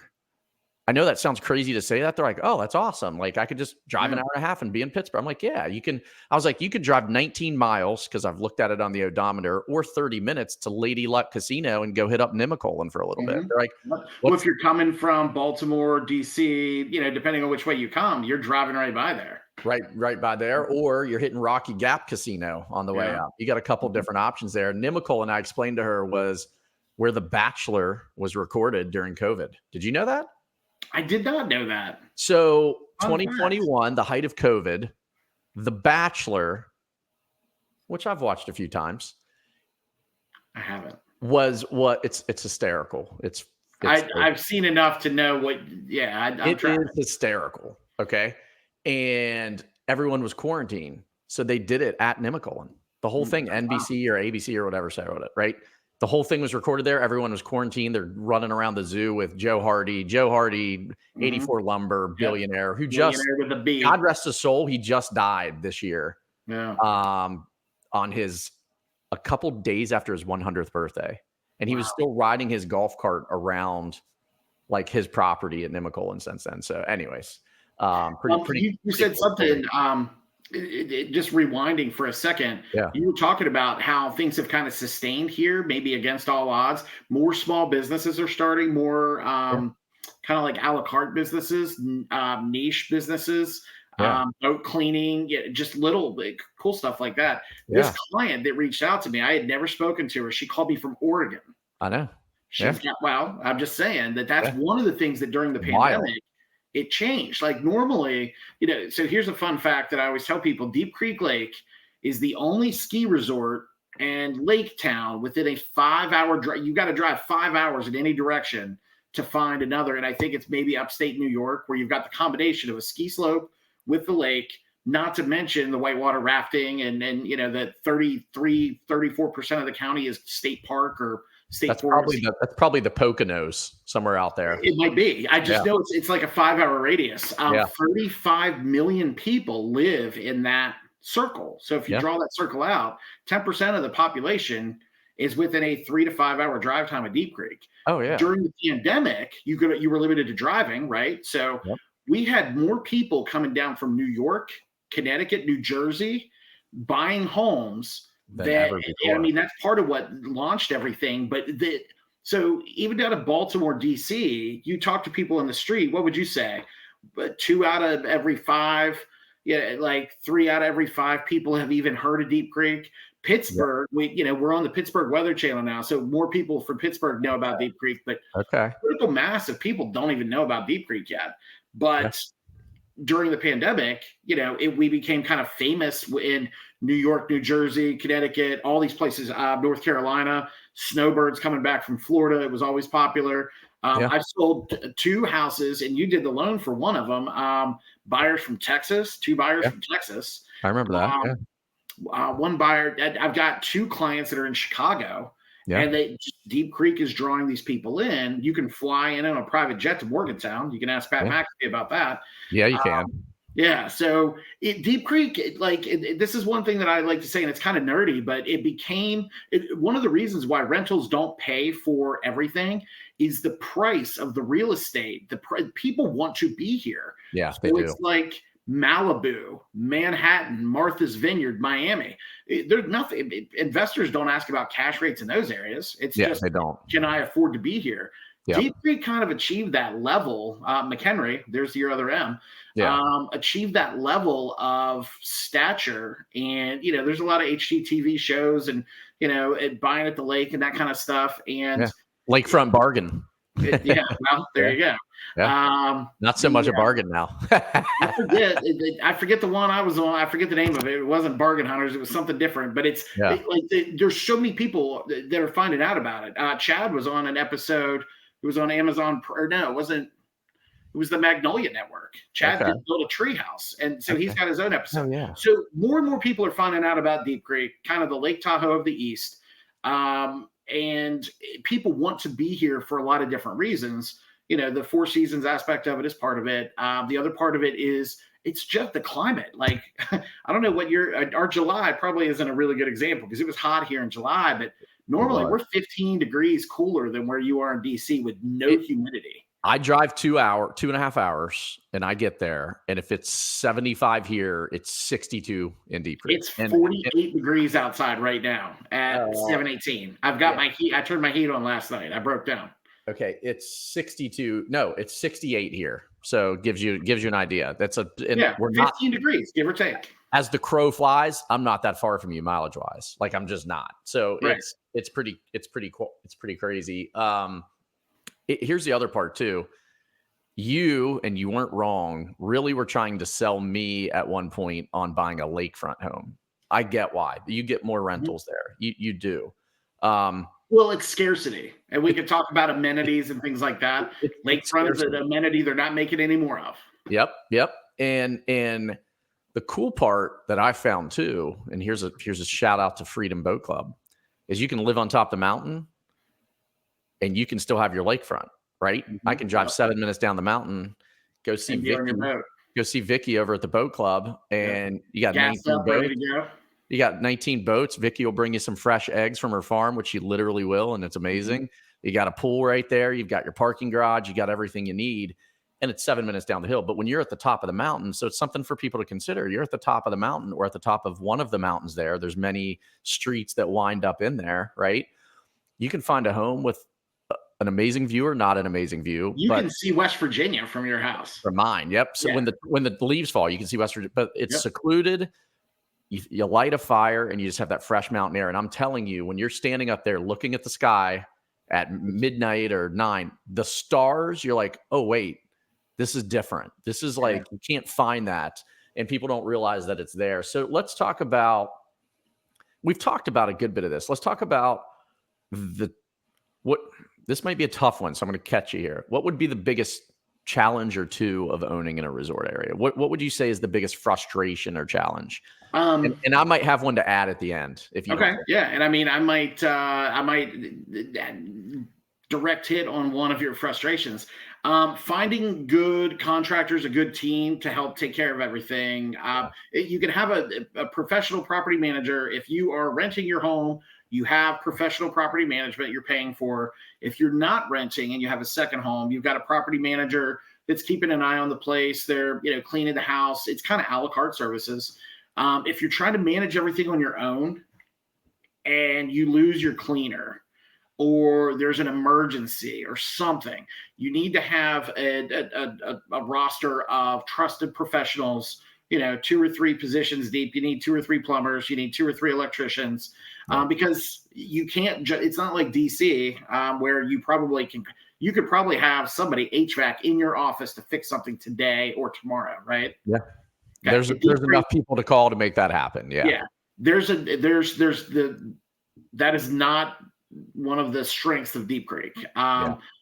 I know that sounds crazy to say that. They're like, oh, that's awesome. Like I could just drive an hour and a half and be in Pittsburgh. I'm like, yeah, you can. I was like, you could drive 19 miles because I've looked at it on the odometer, or 30 minutes to Lady Luck Casino and go hit up Nemacolin for a little bit. They're like, well, if you're coming from Baltimore, DC, depending on which way you come, you're driving right by there. Right by there, or you're hitting Rocky Gap Casino on the way up. You got a couple different options there. Nemacolin, I explained to her, was where The Bachelor was recorded during COVID. Did you know that? I did not know that. So 2021, the height of COVID, The Bachelor, which I've watched a few times. I haven't. Was what? It's hysterical. I've seen enough to know what. Yeah, it is hysterical. Okay, and everyone was quarantined, so they did it at Nemacolin. The whole thing, NBC or ABC or whatever said it, right? The whole thing was recorded there. Everyone was quarantined. They're running around the zoo with Joe Hardy, 84 Lumber, billionaire, who just, with a B. God rest his soul, he just died this year. Yeah. On a couple days after his 100th birthday. And he was still riding his golf cart around like his property at Nemacolin since then. So anyways, pretty. You said something, just rewinding for a second, you were talking about how things have kind of sustained here, maybe against all odds. More small businesses are starting, more kind of like a la carte businesses, niche businesses, boat cleaning, just little cool stuff like that. This client that reached out to me, I had never spoken to her. She called me from Oregon. I know. I'm just saying that's one of the things that during the pandemic, it changed. Like normally, so here's a fun fact that I always tell people. Deep Creek Lake is the only ski resort and lake town within a 5-hour drive. You got to drive 5 hours in any direction to find another. And I think it's maybe upstate New York, where you've got the combination of a ski slope with the lake, not to mention the whitewater rafting and that 34% of the county is state park or state forest. That's probably the Poconos somewhere out there. It might be. I just know it's like a 5-hour radius. 35 million people live in that circle. So if you draw that circle out, 10% of the population is within a 3 to 5 hour drive time of Deep Creek. Oh yeah. During the pandemic, you were limited to driving, right? So we had more people coming down from New York, Connecticut, New Jersey, buying homes than ever before. I mean, that's part of what launched everything. But so even down to Baltimore, DC, you talk to people in the street, what would you say? But 2 out of every 5, like 3 out of every 5 people have even heard of Deep Creek. Pittsburgh, we're on the Pittsburgh Weather Channel now, so more people from Pittsburgh know about Deep Creek, but critical mass of people don't even know about Deep Creek yet. But during the pandemic, we became kind of famous in New York, New Jersey, Connecticut, all these places, North Carolina, snowbirds coming back from Florida. It was always popular. I've sold 2 houses, and you did the loan for one of them. Buyers from Texas, 2 buyers from Texas. I remember that. One buyer, I've got 2 clients that are in Chicago, and Deep Creek is drawing these people in. You can fly in on a private jet to Morgantown. You can ask Pat McAfee about that. Yeah, you can. Yeah, so Deep Creek, this is one thing that I like to say, and it's kind of nerdy, but it became one of the reasons why rentals don't pay for everything is the price of the real estate. People want to be here. Yeah, so they do. It's like Malibu, Manhattan, Martha's Vineyard, Miami. There's nothing. Investors don't ask about cash rates in those areas. It's just, they don't. Can I afford to be here? Yep. Deep Creek kind of achieved that level. McHenry, there's your other M. Achieved that level of stature, and there's a lot of HGTV shows, and buying at the lake and that kind of stuff, and lakefront bargain. Well, there you go. Yeah. Not so much a bargain now. I forget the one I was on. I forget the name of it. It wasn't Bargain Hunters. It was something different. But there's so many people that are finding out about it. Chad was on an episode. It was on Amazon. Or no, it wasn't. It was the Magnolia Network. Chad did build a tree house, and so he's got his own episode. So more and more people are finding out about Deep Creek, kind of the Lake Tahoe of the East. And people want to be here for a lot of different reasons. The Four Seasons aspect of it is part of it. The other part of it is it's just the climate. Like, I don't know what our July probably isn't a really good example because it was hot here in July, but normally we're 15 degrees cooler than where you are in DC with no humidity. I drive 2.5 hours, and I get there. And if it's 75 here, it's 62 in Deep Creek. It's 48 degrees outside right now at 7:18. I've got my heat. I turned my heat on last night. I broke down. Okay, it's 62. No, it's 68 here. So gives you an idea. We're 15 degrees, give or take. As the crow flies, I'm not that far from you mileage wise. Like, I'm just not. So it's pretty cool. It's pretty crazy. Here's the other part too. You weren't wrong, really were trying to sell me at one point on buying a lakefront home. I get why. You get more rentals there. You do. Well, it's scarcity. And we could talk about amenities and things like that. Lakefront is an amenity they're not making any more of. Yep. And the cool part that I found too, and here's a shout out to Freedom Boat Club, is you can live on top of the mountain and you can still have your lakefront, right? I can drive 7 minutes down the mountain, go see Vicky over at the boat club, and you got 19 boats. You got 19 boats. Vicky will bring you some fresh eggs from her farm, which she literally will, and it's amazing. You got a pool right there. You've got your parking garage. You got everything you need, and it's 7 minutes down the hill. But when you're at the top of the mountain, so it's something for people to consider. You're at the top of the mountain or at the top of one of the mountains there. There's many streets that wind up in there, right? You can find a home with an amazing view or not an amazing view. You can see West Virginia from your house. From mine, yep. So when the leaves fall, you can see West Virginia, but it's secluded. You light a fire and you just have that fresh mountain air. And I'm telling you, when you're standing up there looking at the sky at midnight or 9, the stars, you're like, oh, wait, this is different. This is like, you can't find that. And people don't realize that it's there. So let's talk about, we've talked about a good bit of this. Let's talk about this might be a tough one, so I'm going to catch you here. What would be the biggest challenge or two of owning in a resort area? What would you say is the biggest frustration or challenge? And I might have one to add at the end if you. Okay, yeah, and I mean, I might direct hit on one of your frustrations. Finding good contractors, a good team to help take care of everything. You can have a professional property manager if you are renting your home. You have professional property management you're paying for. If you're not renting and you have a second home, you've got a property manager that's keeping an eye on the place. They're, cleaning the house. It's kind of a la carte services. If you're trying to manage everything on your own and you lose your cleaner, or there's an emergency or something, you need to have a roster of trusted professionals, 2 or 3 positions deep. You need 2 or 3 plumbers. You need 2 or 3 electricians, because you can't, it's not like DC, where you could probably have somebody HVAC in your office to fix something today or tomorrow, right? Yeah. Okay. There's enough people to call to make that happen. Yeah. Yeah. That is not one of the strengths of Deep Creek.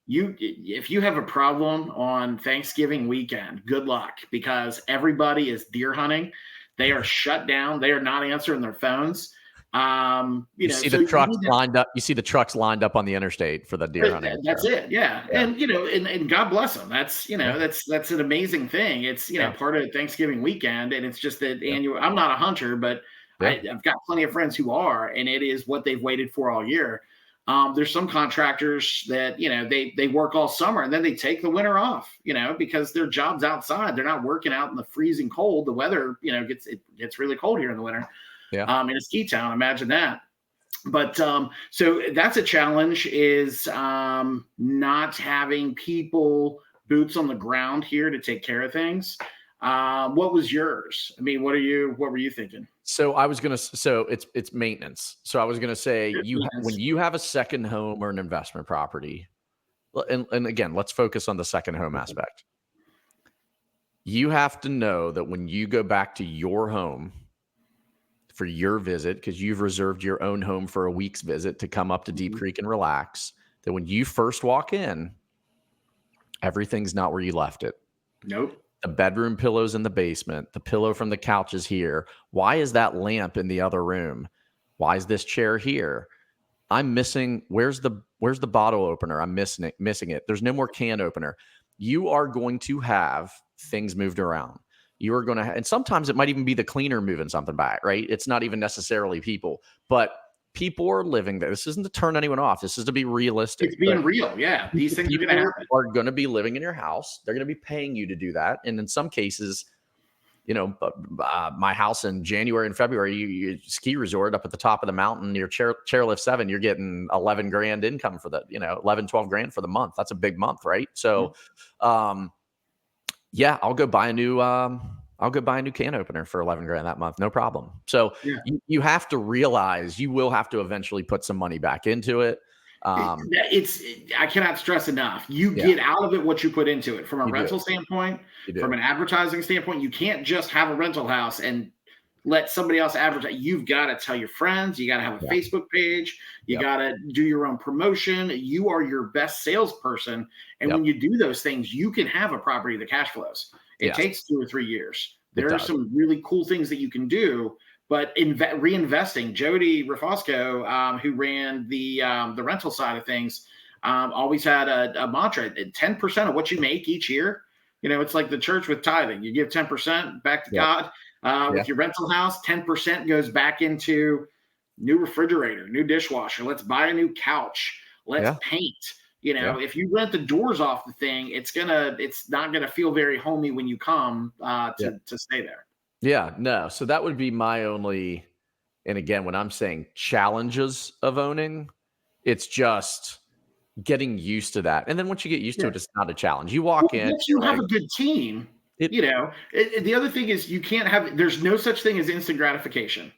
If you have a problem on Thanksgiving weekend, good luck, because everybody is deer hunting. They are shut down. They are not answering their phones. You see the trucks lined up. You see the trucks lined up on the interstate for the deer hunting. That's it. Yeah. And, and God bless them. That's, that's an amazing thing. It's, part of Thanksgiving weekend. And it's just that annual, I'm not a hunter, but I've got plenty of friends who are, and it is what they've waited for all year. There's some contractors that, they work all summer and then they take the winter off, because their job's outside. They're not working out in the freezing cold. The weather, gets really cold here in the winter. Yeah. In a ski town, imagine that. But so that's a challenge, is not having people boots on the ground here to take care of things. What was yours? I mean, what were you thinking? So it's maintenance. So I was going to say, when you have a second home or an investment property, and again, let's focus on the second home aspect. You have to know that when you go back to your home for your visit, because you've reserved your own home for a week's visit to come up to Deep Creek and relax, that when you first walk in, everything's not where you left it. Nope. The bedroom pillow's in the basement. The pillow from the couch is here. Why is that lamp in the other room? Why is this chair here? I'm missing. Where's the bottle opener? I'm missing it. There's no more can opener. You are going to have things moved around. You are going to and sometimes it might even be the cleaner moving something back, right? It's not even necessarily people, but people are living there. This isn't to turn anyone off. This is to be realistic. It's being real. Yeah. These things are going to happen. Are going to be living in your house. They're going to be paying you to do that. And in some cases, my house in January and February, you ski resort up at the top of the mountain, your chairlift 7, you're getting 11 grand income for the, 11, 12 grand for the month. That's a big month. Right. So, I'll go buy a new can opener for 11 grand that month. No problem. So you have to realize you will have to eventually put some money back into it. I cannot stress enough. You get out of it what you put into it. From a rental standpoint, from an advertising standpoint, you can't just have a rental house and let somebody else advertise. You've got to tell your friends. You got to have a Facebook page. You got to do your own promotion. You are your best salesperson. And when you do those things, you can have a property that cash flows. It takes 2 or 3 years. There are some really cool things that you can do. But reinvesting, Jody Rafosco, who ran the rental side of things, always had a mantra: 10% of what you make each year. It's like the church with tithing. You give 10% back to God. With your rental house, 10% goes back into new refrigerator, new dishwasher. Let's buy a new couch. Let's paint. If you rent the doors off the thing, it's not gonna feel very homey when you come to stay there. Yeah, no. So that would be my only, and again, when I'm saying challenges of owning, it's just getting used to that. And then once you get used to it, it's not a challenge. You walk in. If you have a good team, the other thing is there's no such thing as instant gratification,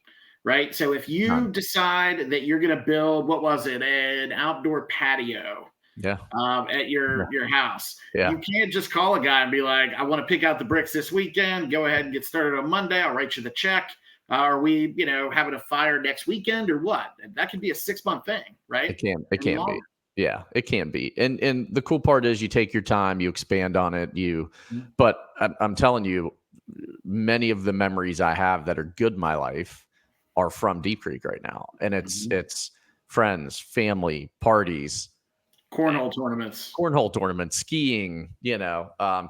right? So if you decide that you're going to build, an outdoor patio at your house, you can't just call a guy and be like, I want to pick out the bricks this weekend. Go ahead and get started on Monday. I'll write you the check. Are we, having a fire next weekend or what? That could be a 6-month thing, right? It can be. Yeah, it can be. And the cool part is you take your time, you expand on it, but I'm telling you, many of the memories I have that are good in my life are from Deep Creek right now. And it's friends, family, parties, cornhole tournaments, skiing,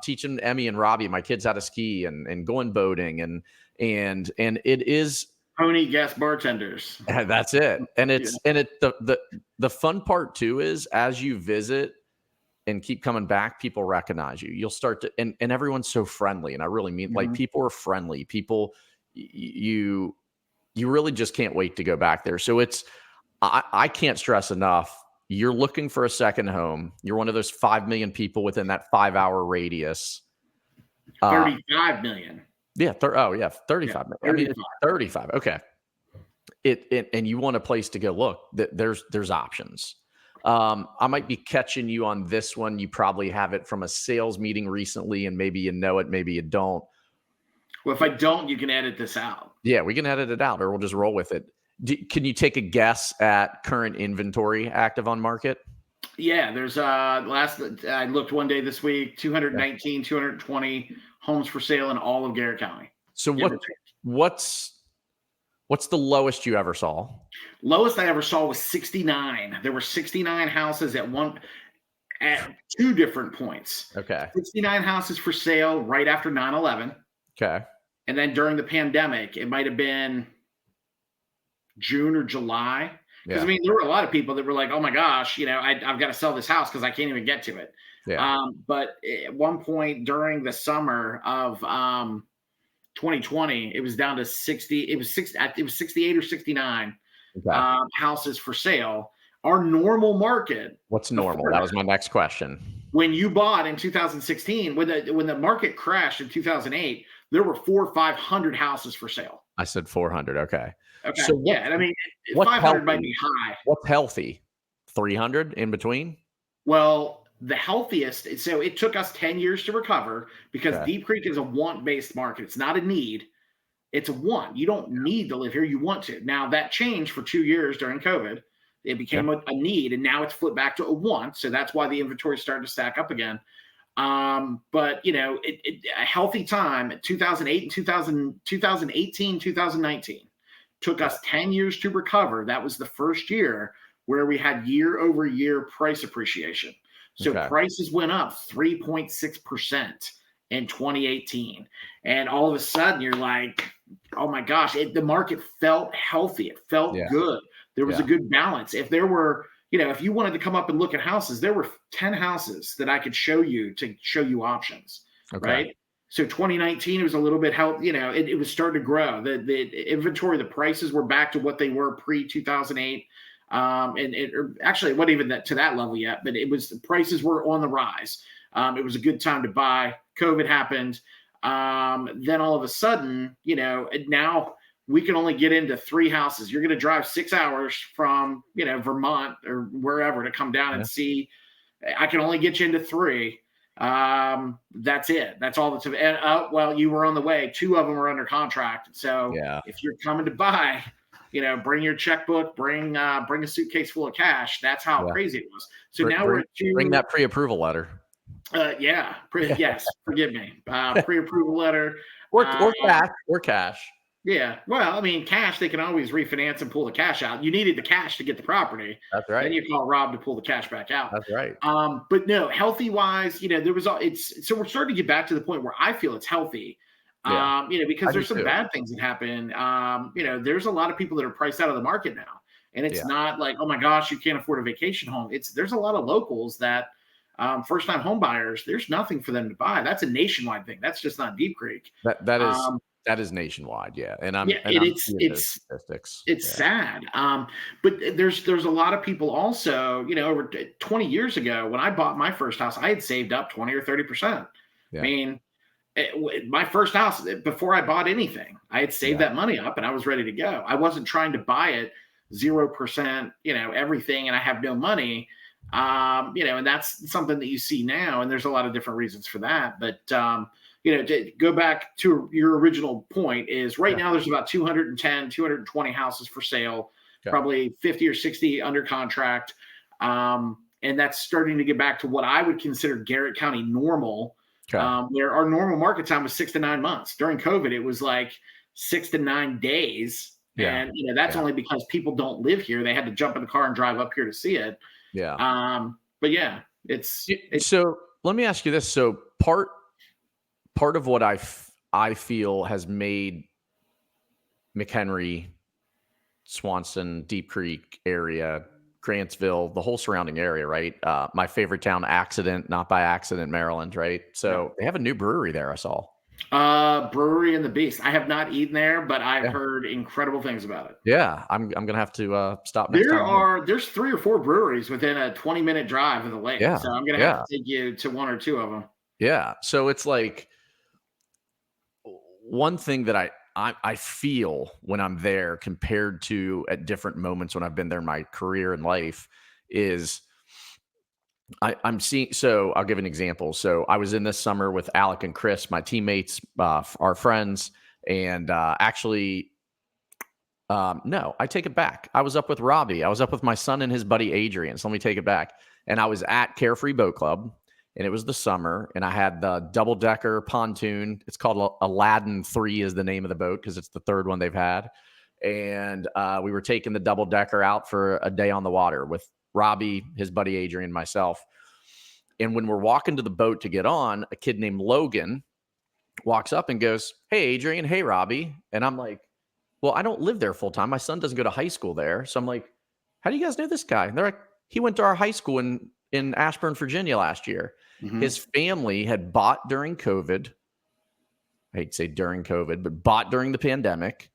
teaching Emmy and Robbie, my kids, how to ski and going boating. And it is, Pony guest bartenders. That's it. And Yeah. the fun part too is as you visit and keep coming back, people recognize you. You'll start to, and everyone's so friendly. And I really mean, like, people are friendly. People, you really just can't wait to go back there. So I can't stress enough. You're looking for a second home. You're one of those 5 million people within that 5-hour radius. 35 million. Yeah. 35 million. I mean, 35. it's 35. Okay. And you want a place to go look. There's options. I might be catching you on this one. You probably have it from a sales meeting recently, and maybe you know it, maybe you don't. Well, if I don't, you can edit this out. Yeah, we can edit it out, or we'll just roll with it. Can you take a guess at current inventory active on market? Yeah, there's I looked one day this week, 219, 220 homes for sale in all of Garrett County. So what's the lowest you ever saw? Lowest I ever saw was 69. There were 69 houses at two different points. Okay. 69 houses for sale right after 9/11. Okay. And then during the pandemic, it might have been June or July. Because, I mean, there were a lot of people that were like, oh, my gosh, I've got to sell this house because I can't even get to it. Yeah. But at one point during the summer of 2020, it was down to 60. It was 68 or 69 houses for sale. Our normal market. What's normal? That was my next question. When you bought in 2016, when the market crashed in 2008, there were 400 or 500 houses for sale. I said 400. Okay. Okay. So and I mean, 500 might be high. What's healthy? 300 in between? Well, the healthiest. So it took us 10 years to recover because Deep Creek is a want-based market. It's not a need. It's a want. You don't need to live here. You want to. Now, that changed for 2 years during COVID. It became a need, and now it's flipped back to a want. So that's why the inventory started to stack up again. But, a healthy time, 2008 and 2018, 2019, took us 10 years to recover. That was the first year where we had year-over-year price appreciation. So prices went up 3.6% in 2018. And all of a sudden, you're like, oh, my gosh, the market felt healthy. It felt good. There was a good balance. If there were, if you wanted to come up and look at houses, there were 10 houses that I could show you to show you options, right? So 2019, it was a little bit it was starting to grow. The inventory, the prices were back to what they were pre-2008. And actually, it wasn't even to that level yet, but the prices were on the rise. It was a good time to buy. COVID happened. Then all of a sudden, now we can only get into 3 houses. You're going to drive 6 hours from, Vermont or wherever to come down and see. I can only get you into 3. That's it. That's all that's. And well, you were on the way. 2 of them were under contract. So if you're coming to buy, bring your checkbook, bring a suitcase full of cash. That's how crazy it was. So now we're at 2. Bring that pre-approval letter. Yes. Forgive me. Pre-approval letter or cash. Yeah. Well, I mean, cash, they can always refinance and pull the cash out. You needed the cash to get the property. That's right. Then you call Rob to pull the cash back out. That's right. But no, healthy wise, there was so we're starting to get back to the point where I feel it's healthy. Because there's some bad things that happen. There's a lot of people that are priced out of the market now. And it's not like, oh my gosh, you can't afford a vacation home. There's a lot of locals that first-time home buyers, there's nothing for them to buy. That's a nationwide thing. That's just not Deep Creek. That is nationwide, and it's sad. But there's a lot of people also, over 20 years ago when I bought my first house, I had saved up 20 or 30%. I mean, my first house, before I bought anything, I had saved that money up and I was ready to go. I wasn't trying to buy it 0%, everything, and I have no money. And that's something that you see now, and there's a lot of different reasons for that. But to go back to your original point is right now there's about 210, 220 houses for sale, probably 50 or 60 under contract. And that's starting to get back to what I would consider Garrett County normal, where our normal market time was 6 to 9 months. During COVID, it was like 6 to 9 days. And, that's only because people don't live here. They had to jump in the car and drive up here to see it. But yeah, it's so let me ask you this. So part of what I feel has made McHenry, Swanson, Deep Creek area, Grantsville, the whole surrounding area, right? My favorite town, Accident, not by accident, Maryland, right? So they have a new brewery there, I saw. Brewery and the Beast. I have not eaten there, but I've Yeah. heard incredible things about it. Yeah, I'm gonna have to stop next time. There's 3 or 4 breweries within a 20-minute drive of the lake. Yeah, So I'm gonna have to take you to 1 or 2 of them. Yeah. So it's like one thing that I feel when I'm there compared to at different moments when I've been there in my career and life is I'm seeing. So I'll give an example. So I was in this summer with Alec and Chris, my teammates, our friends, and no, I take it back. I was up with Robbie. I was up with my son and his buddy Adrian. So let me take it back. And I was at Carefree Boat Club, and it was the summer, and I had the double-decker pontoon. It's called Aladdin 3 is the name of the boat because it's the third one they've had. And we were taking the double-decker out for a day on the water with Robbie, his buddy Adrian, myself. And when we're walking to the boat to get on, a kid named Logan walks up and goes, "Hey, Adrian. Hey, Robbie." And I'm like, well, I don't live there full time. My son doesn't go to high school there. So I'm like, how do you guys know this guy? And they're like, he went to our high school in Ashburn, Virginia last year. Mhm. His family had bought during COVID. I hate to say during COVID, but bought during the pandemic.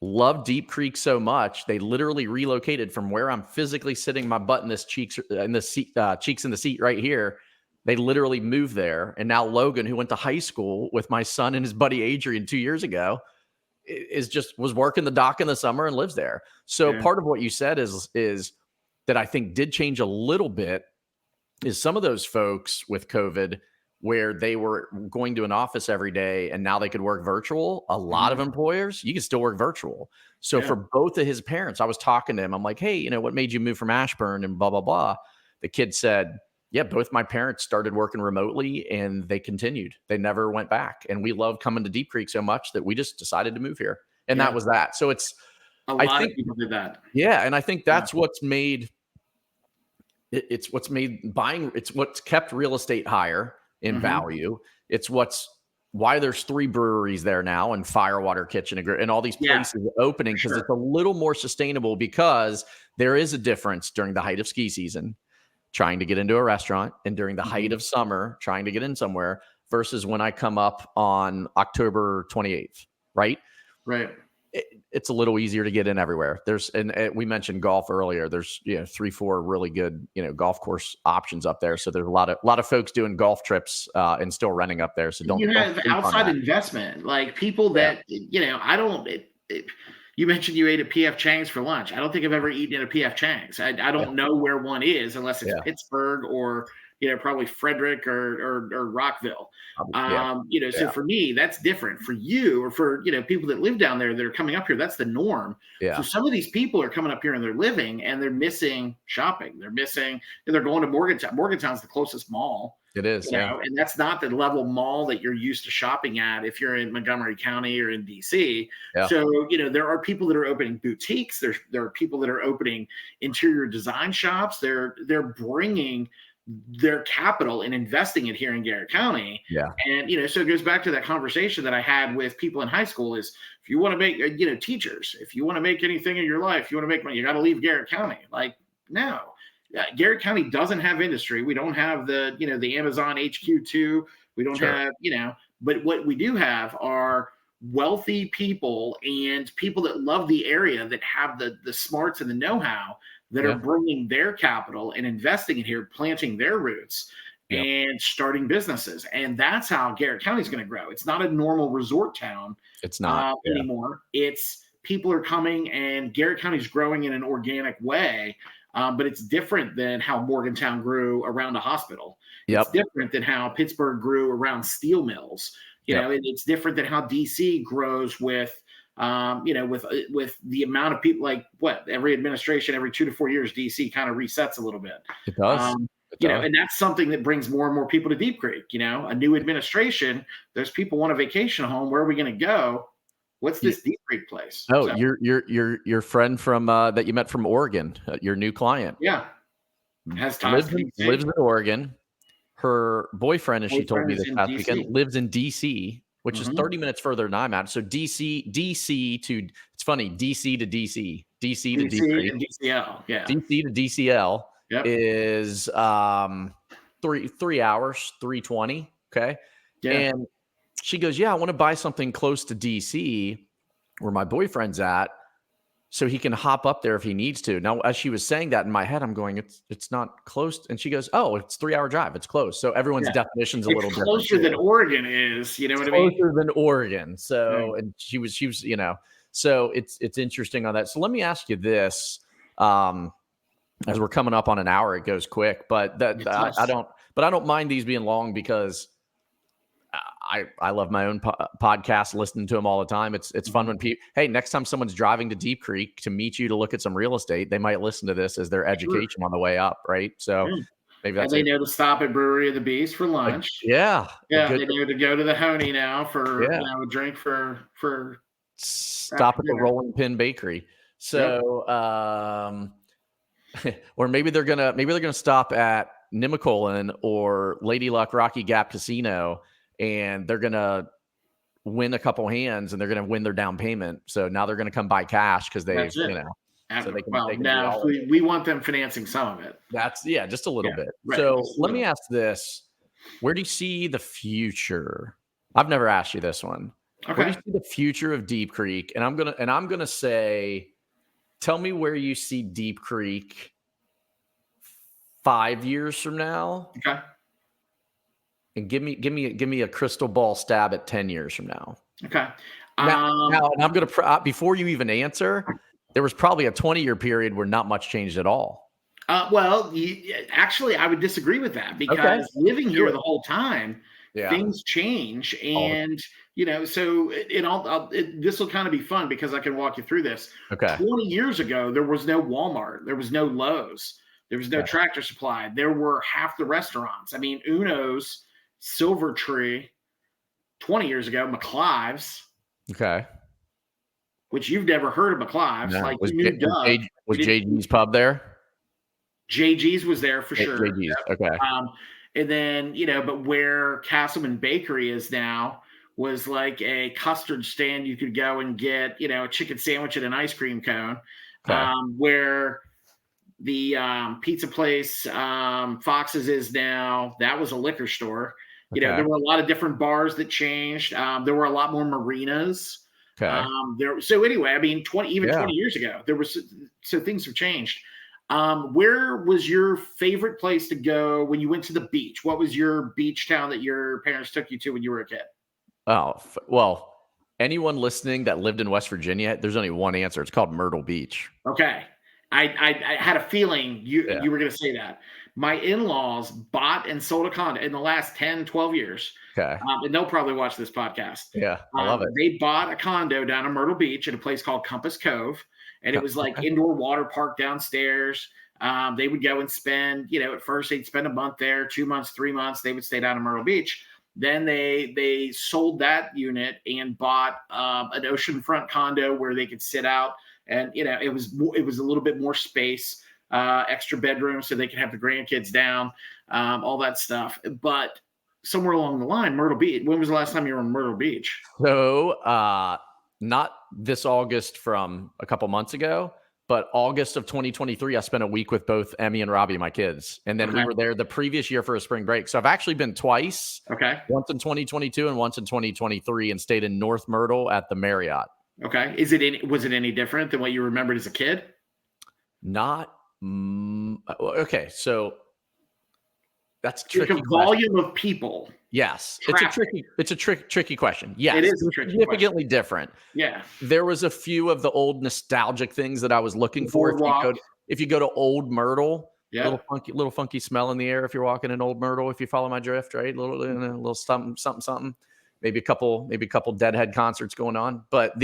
Loved Deep Creek so much, they literally relocated from where I'm physically sitting, my butt in this cheeks in the seat, cheeks in the seat right here. They literally moved there. And now Logan, who went to high school with my son and his buddy Adrian 2 years ago, was working the dock in the summer and lives there. So part of what you said is that I think did change a little bit is some of those folks with COVID where they were going to an office every day and now they could work virtual. A lot of employers, you can still work virtual. So for both of his parents, I was talking to him. I'm like, hey, what made you move from Ashburn and blah, blah, blah. The kid said, yeah, both my parents started working remotely and they continued. They never went back. And we loved coming to Deep Creek so much that we just decided to move here. And that was that. So it's a lot of people did that. Yeah. And I think that's what's made it's what's kept real estate higher in value. It's why there's 3 breweries there now and Firewater Kitchen and all these places opening because it's a little more sustainable because there is a difference during the height of ski season trying to get into a restaurant and during the height of summer trying to get in somewhere versus when I come up on October 28th, right? Right. It's a little easier to get in everywhere. We mentioned golf earlier. There's 3-4 really good golf course options up there. So there's a lot of folks doing golf trips and still renting up there. So don't have outside investment, like people that I don't. You mentioned you ate at PF Chang's for lunch. I don't think I've ever eaten at a PF Chang's. I don't know where one is unless it's Pittsburgh or probably Frederick or Rockville. So for me, that's different. For you or for people that live down there that are coming up here, that's the norm. So some of these people are coming up here and they're living and they're missing shopping. They're going to Morgantown. Morgantown's the closest mall. It is, and that's not the level mall that you're used to shopping at if you're in Montgomery County or in DC. So, there are people that are opening boutiques. There are people that are opening interior design shops. They're bringing their capital and investing it here in Garrett County. And, so it goes back to that conversation that I had with people in high school is if you want to make, teachers, if you want to make anything in your life, you want to make money, you got to leave Garrett County. Like, no. Garrett County doesn't have industry. We don't have the Amazon HQ2. We don't have, but what we do have are wealthy people and people that love the area that have the smarts and the know-how that are bringing their capital and investing in here, planting their roots and starting businesses. And that's how Garrett County is going to grow. It's not a normal resort town. It's not anymore. It's people are coming and Garrett County is growing in an organic way. But it's different than how Morgantown grew around a hospital. It's different than how Pittsburgh grew around steel mills. It's different than how DC grows with the amount of people. Like every administration, every 2 to 4 years, DC kind of resets a little bit. It does. And that's something that brings more and more people to Deep Creek. A new administration. There's people want a vacation home. Where are we going to go? What's this Deep Creek place? Oh, your friend from that you met from Oregon, your new client. Yeah, has ties lives in Oregon. Her boyfriend, as she told me this past weekend, lives in DC which is 30 minutes further than I'm at. So DC to, it's funny, DC to DC to Deep Creek, and DCL. Yeah. DC to DCL Yep. is 3 hours, 320. Okay. Yeah. And she goes, yeah, I want to buy something close to DC where my boyfriend's at, so he can hop up there if he needs to. Now, as she was saying that in my head, I'm going, it's not close. And she goes, oh, it's 3 hour drive. It's close. So everyone's definition's a little different. Closer than Oregon is, you know what I mean? Closer than Oregon. So, and she was, you know, so it's interesting on that. So let me ask you this, as we're coming up on an hour, it goes quick, but I don't mind these being long because I love my own podcast, listening to them all the time. It's fun when people, hey, next time someone's driving to Deep Creek to meet you to look at some real estate, they might listen to this as their education on the way up, right? So maybe that's, and they know to stop at Brewery of the Beast for lunch. They know to go to the Honey now for a drink for stop at the Rolling Pin Bakery. So or maybe they're gonna stop at Nemacolin or Lady Luck Rocky Gap Casino, and they're going to win a couple hands and they're going to win their down payment. So now they're going to come buy cash because they, you know, so they can, we want them financing some of it. That's just a little bit. Right. So let me ask this. Where do you see the future? I've never asked you this one. Okay. Where do you see the future of Deep Creek? And I'm going to say, tell me where you see Deep Creek 5 years from now. Okay. And give me a crystal ball stab at 10 years from now. Okay. Now and I'm going to, before you even answer, there was probably a 20-year period where not much changed at all. Actually, I would disagree with that because living here the whole time, things change. And, you know, so this will kind of be fun because I can walk you through this. Okay. 20 years ago, there was no Walmart. There was no Lowe's. There was no Tractor Supply. There were half the restaurants. I mean, Uno's, Silver Tree, 20 years ago, McClive's. Okay. Which you've never heard of McClive's. No. Like was JG's pub there? JG's was there for sure. JG's. Okay. And then, you know, but where Castleman Bakery is now was like a custard stand. You could go and get, you know, a chicken sandwich and an ice cream cone. Okay. Where the pizza place Fox's is now, that was a liquor store. You know, there were a lot of different bars that changed. There were a lot more marinas. Okay. So anyway, I mean, 20 years ago, so things have changed. Where was your favorite place to go when you went to the beach? What was your beach town that your parents took you to when you were a kid? Oh, well, anyone listening that lived in West Virginia, there's only one answer. It's called Myrtle Beach. Okay. I had a feeling you were going to say that. My in-laws bought and sold a condo in the last 10, 12 years. Okay. And they'll probably watch this podcast. Yeah, I love it. They bought a condo down in Myrtle Beach at a place called Compass Cove. And it was like indoor water park downstairs. They would go and spend, you know, at first they'd spend a month there, 2 months, 3 months. They would stay down in Myrtle Beach. Then they sold that unit and bought an oceanfront condo where they could sit out. And, you know, it was a little bit more space, extra bedroom so they could have the grandkids down, all that stuff. But somewhere along the line, Myrtle Beach, when was the last time you were in Myrtle Beach? So not this August from a couple months ago, but August of 2023, I spent a week with both Emmy and Robbie, my kids. And then we were there the previous year for a spring break. So I've actually been twice. Okay. Once in 2022 and once in 2023, and stayed in North Myrtle at the Marriott. Okay. Was it any different than what you remembered as a kid? Not. Okay. So that's tricky. Like a volume of people. Yes. Traffic. It's a tricky question. Yes. It is a tricky significantly question. Different. Yeah. There was a few of the old nostalgic things that I was looking for. If you go to Old Myrtle, little funky smell in the air if you're walking in Old Myrtle, if you follow my drift, right? A little something. Maybe a couple Deadhead concerts going on. But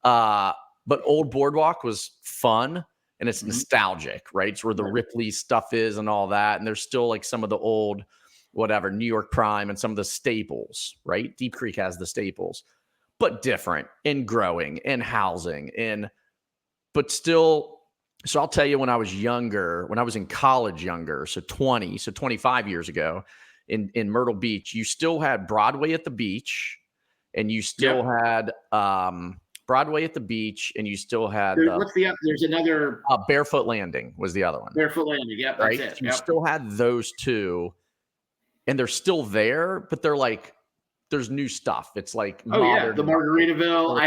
but Old Boardwalk was fun. And it's nostalgic, right? It's where the Ripley stuff is and all that. And there's still like some of the old, whatever, New York Prime and some of the staples, right? Deep Creek has the staples, but different and growing and housing but still. So I'll tell you, when I was in college younger, so 25 years ago in Myrtle Beach, you still had Broadway at the beach. and you still had Broadway at the beach, and you still had There's another Barefoot Landing was the other one. Barefoot Landing. Yep, that's right? it. So you Yep. still had those two, and they're still there, but they're like, there's new stuff. It's like modern. The Margaritaville.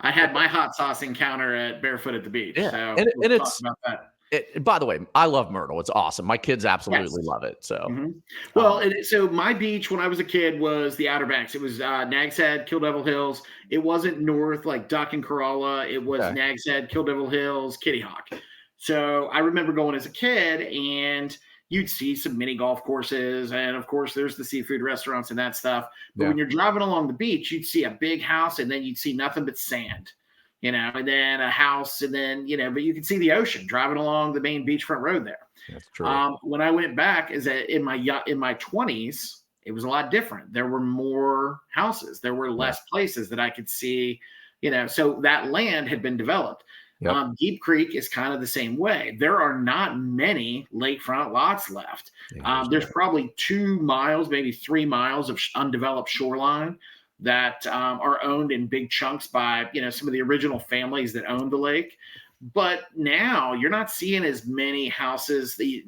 I had my hot sauce encounter at Barefoot at the Beach. Yeah. So and we'll it's talk about that. By the way, I love Myrtle. It's awesome. My kids absolutely love it. So, Well, so my beach when I was a kid was the Outer Banks. It was Nag's Head, Kill Devil Hills. It wasn't north like Duck and Corolla. It was Nag's Head, Kill Devil Hills, Kitty Hawk. So I remember going as a kid, and you'd see some mini golf courses, and of course there's the seafood restaurants and that stuff. But when you're driving along the beach, you'd see a big house, and then you'd see nothing but sand. And then a house, and then, but you can see the ocean driving along the main beachfront road there. That's true. When I went back in my 20s, it was a lot different. There were more houses. There were less places that I could see, so that land had been developed. Yep. Deep Creek is kind of the same way. There are not many lakefront lots left. There's probably 2 miles, maybe 3 miles of undeveloped shoreline that are owned in big chunks by, some of the original families that owned the lake. But now you're not seeing as many houses. The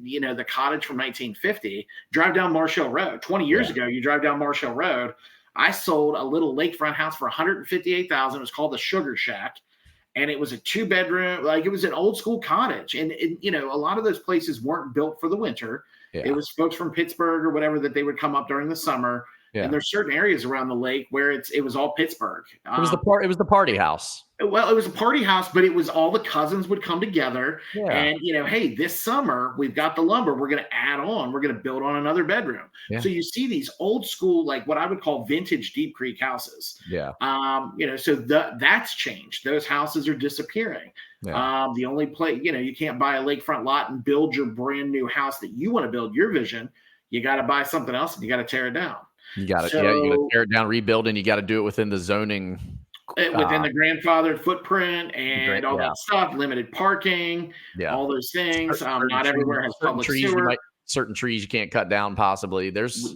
cottage from 1950, drive down Marshall Road. 20 years ago, you drive down Marshall Road. I sold a little lakefront house for $158,000. It was called the Sugar Shack. And it was a 2-bedroom, like it was an old school cottage. And, a lot of those places weren't built for the winter. Yeah. It was folks from Pittsburgh or whatever that they would come up during the summer. Yeah. And there's certain areas around the lake where it was all Pittsburgh. It was the party house. Well, it was a party house, but it was all the cousins would come together. Yeah. And, hey, this summer we've got the lumber. We're going to add on. We're going to build on another bedroom. Yeah. So you see these old school, like what I would call vintage Deep Creek houses. Yeah. So that's changed. Those houses are disappearing. Yeah. The only place, you can't buy a lakefront lot and build your brand new house that you want to build, your vision. You got to buy something else and you got to tear it down. You got to, you got to tear it down, rebuild, and you got to do it within the zoning. Within the grandfathered footprint and all that stuff, limited parking, all those things. Not everywhere has public sewer. Certain trees you can't cut down, possibly. There's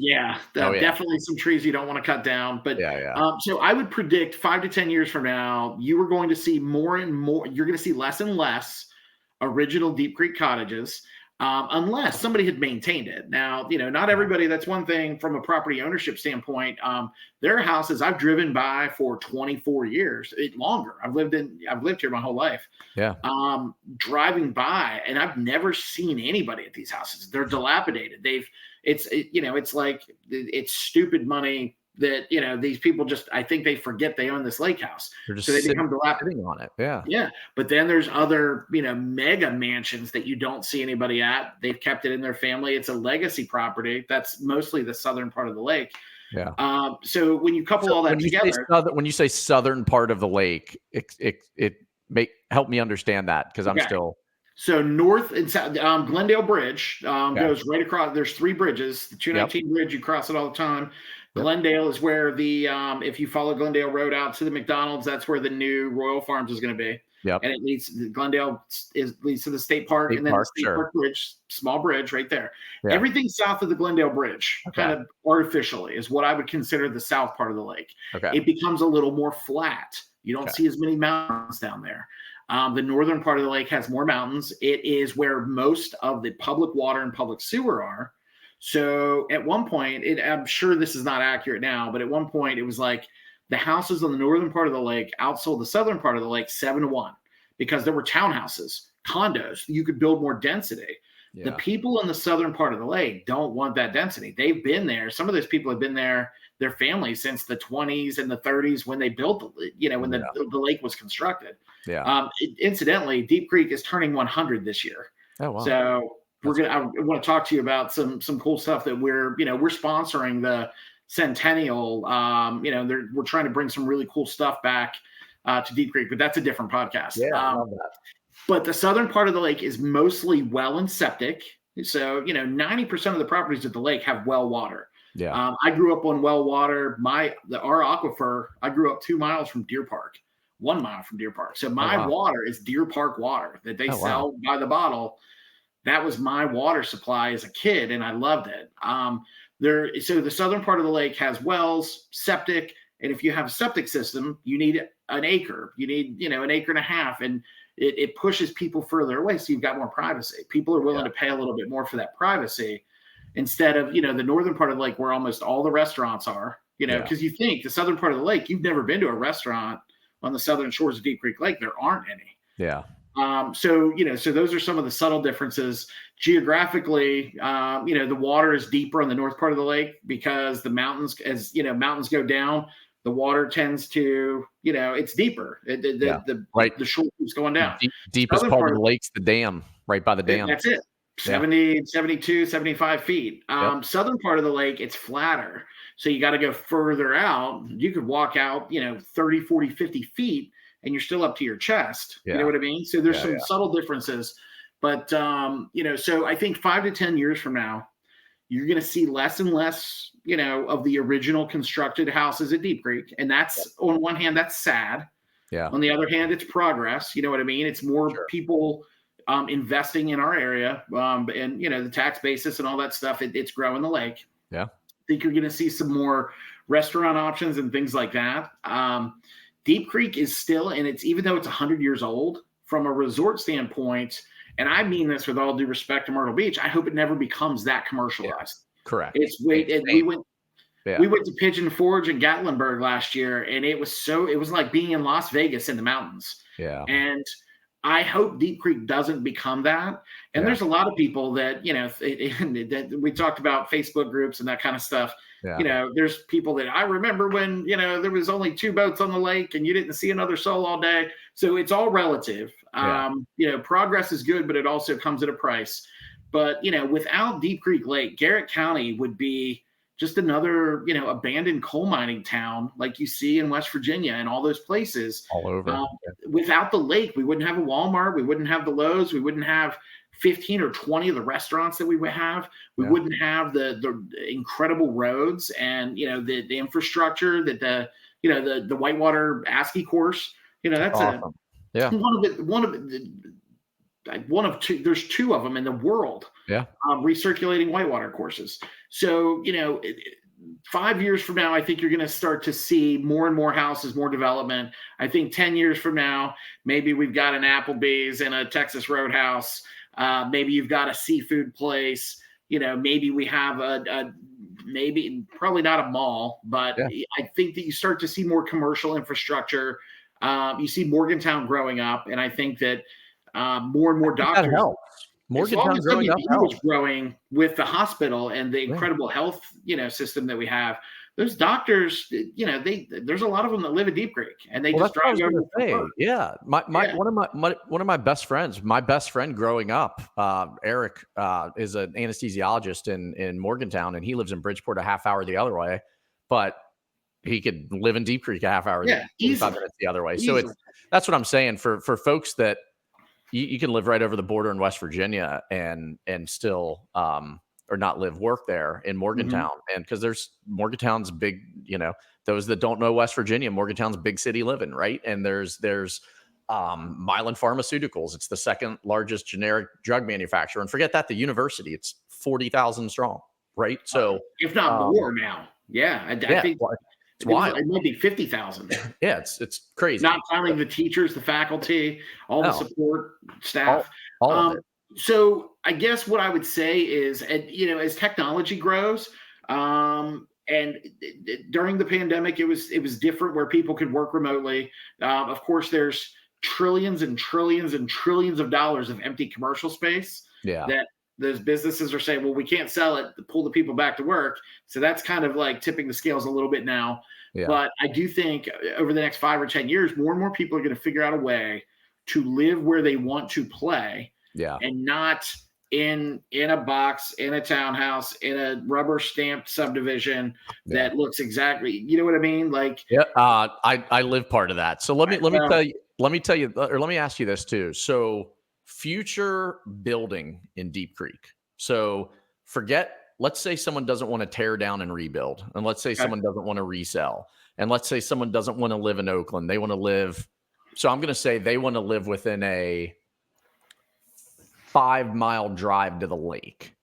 definitely some trees you don't want to cut down. But so I would predict 5 to 10 years from now, you are going to see more and more. You're going to see less and less original Deep Creek cottages. Unless somebody had maintained it. Now, not everybody, that's one thing from a property ownership standpoint. There are houses I've driven by for 24 years, longer. I've lived here my whole life. Yeah. Driving by, and I've never seen anybody at these houses. They're dilapidated. It's like it's stupid money that, these people I think they forget they own this lake house. So they become dilapidated on it. Yeah. Yeah. But then there's other, mega mansions that you don't see anybody at. They've kept it in their family. It's a legacy property. That's mostly the southern part of the lake. Yeah. So when you couple all that together, when you say southern part of the lake, it help me understand that, because I'm still. So north and south, Glendale Bridge goes right across. There's 3 bridges. The 219 bridge, you cross it all the time. Glendale is where the if you follow Glendale Road out to the McDonald's, that's where the new Royal Farms is going to be. Yep. And it leads to the state park, and then the state park bridge, small bridge right there. Yeah. Everything south of the Glendale Bridge, kind of artificially, is what I would consider the south part of the lake. Okay. It becomes a little more flat. You don't see as many mountains down there. The northern part of the lake has more mountains. It is where most of the public water and public sewer are. So at one point, I'm sure this is not accurate now, but at one point it was like the houses on the northern part of the lake outsold the southern part of the lake 7-1 because there were townhouses, condos. You could build more density. Yeah. The people in the southern part of the lake don't want that density. They've been there. Some of those people have been there, their families, since the 20s and the 30s when they built the lake was constructed. Yeah. Incidentally, Deep Creek is turning 100 this year. Oh, wow. So I want to talk to you about some cool stuff that we're sponsoring the centennial. We're trying to bring some really cool stuff back to Deep Creek, but that's a different podcast. Yeah, I love that. But the southern part of the lake is mostly well and septic. So 90% of the properties at the lake have well water. Yeah. I grew up on well water. Our aquifer. I grew up 2 miles from Deer Park, 1 mile from Deer Park. So my water is Deer Park water that they sell by the bottle. That was my water supply as a kid, and I loved it. So the southern part of the lake has wells, septic, And if you have a septic system, you need an acre. You need, an acre and a half. And it pushes people further away. So you've got more privacy. People are willing to pay a little bit more for that privacy instead of, the northern part of the lake where almost all the restaurants are, because you think the southern part of the lake, you've never been to a restaurant on the southern shores of Deep Creek Lake. There aren't any. Yeah. So those are some of the subtle differences geographically. The water is deeper on the north part of the lake because the mountains, as mountains go down, the water tends to, it's deeper. The shore keeps going down. Deepest Southern part of the lake's the dam, right by the dam. That's it. 70, 72, 75 feet. Southern part of the lake, it's flatter. So you got to go further out. You could walk out, 30, 40, 50 feet and you're still up to your chest. You know what I mean? So there's some subtle differences. But, so I think 5 to 10 years from now, you're going to see less and less, of the original constructed houses at Deep Creek. And that's on one hand, that's sad. Yeah. On the other hand, it's progress. You know what I mean? It's more people investing in our area and, the tax basis and all that stuff. It's growing the lake. Yeah. I think you're going to see some more restaurant options and things like that. Deep Creek is still, and it's, even though it's 100 years old from a resort standpoint, and I mean this with all due respect to Myrtle Beach, I hope it never becomes that commercialized. Correct. We went to Pigeon Forge and Gatlinburg last year, and it was like being in Las Vegas in the mountains. Yeah. And I hope Deep Creek doesn't become that. And there's a lot of people that, that we talked about Facebook groups and that kind of stuff. Yeah. There's people that I remember when, there was only 2 boats on the lake and you didn't see another soul all day. So it's all relative. Progress is good, but it also comes at a price. But, without Deep Creek Lake, Garrett County would be just another, abandoned coal mining town like you see in West Virginia and all those places. All over. Without the lake, we wouldn't have a Walmart. We wouldn't have the Lowe's. We wouldn't have 15 or 20 of the restaurants that we would have. We wouldn't have the incredible roads and, the infrastructure that the Whitewater ASCII course, that's awesome. one of two, there's 2 of them in the world. Recirculating whitewater courses. So, 5 years from now, I think you're going to start to see more and more houses, more development. I think 10 years from now, maybe we've got an Applebee's and a Texas Roadhouse. Maybe you've got a seafood place. Maybe we have probably not a mall, but I think that you start to see more commercial infrastructure. You see Morgantown growing up, and I think that more and more doctors. Morgantown growing with the hospital and the incredible health, system that we have. Those doctors, there's a lot of them that live in Deep Creek, and they just drive over. One of my best friends, growing up, Eric, is an anesthesiologist in Morgantown, and he lives in Bridgeport a half hour the other way, but he could live in Deep Creek a half hour, 45 minutes the other way. So that's what I'm saying for folks that. You can live right over the border in West Virginia and still or not work there in Morgantown. And because Morgantown's big, those that don't know West Virginia, Morgantown's big city living, right? And there's Mylan Pharmaceuticals. It's the second largest generic drug manufacturer. And forget that, the university, it's 40,000 strong, right? So if not more now. I think it's wild. It might be 50,000. Yeah, it's crazy. Not counting the teachers, the faculty, all the support staff. All of it. So I guess what I would say is, as technology grows, and during the pandemic, it was different where people could work remotely. Of course, there's trillions and trillions and trillions of dollars of empty commercial space that those businesses are saying, well, we can't sell it to pull the people back to work. So that's kind of like tipping the scales a little bit now. But I do think over the next 5 or 10 years, more and more people are going to figure out a way to live where they want to play and not in a box, in a townhouse, in a rubber stamped subdivision that looks exactly, you know what I mean? Like, I live part of that. So let me tell you, or let me ask you this too. So future building in Deep Creek. So let's say someone doesn't want to tear down and rebuild. And let's say someone doesn't want to resell. And let's say someone doesn't want to live in Oakland. They want to live. So I'm going to say they want to live within a 5-mile drive to the lake,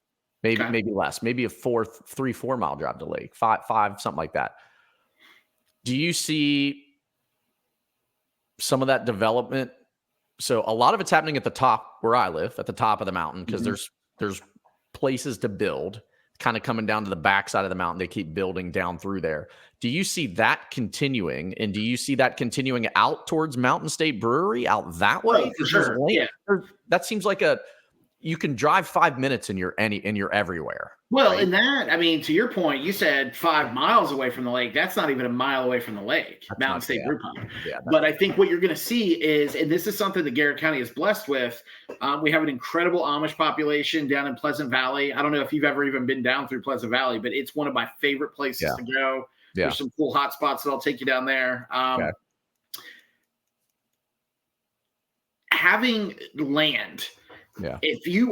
maybe less, maybe a 4 mile drive to the lake, five, something like that. Do you see some of that development? So a lot of it's happening at the top where I live, at the top of the mountain, because there's places to build kind of coming down to the backside of the mountain. They keep building down through there. Do you see that continuing? And do you see that continuing out towards Mountain State Brewery out that way? Oh, for sure. Yeah. That seems like you can drive 5 minutes and you're everywhere. Well, right? in that, I mean, to your point, you said 5 miles away from the lake. That's not even a mile away from the lake, Mountain State Brew Pub. Yeah, but I think what you're going to see is, and this is something that Garrett County is blessed with, we have an incredible Amish population down in Pleasant Valley. I don't know if you've ever even been down through Pleasant Valley, but it's one of my favorite places to go. Yeah. There's some cool hot spots that I'll take you down there. Having land. Yeah. If you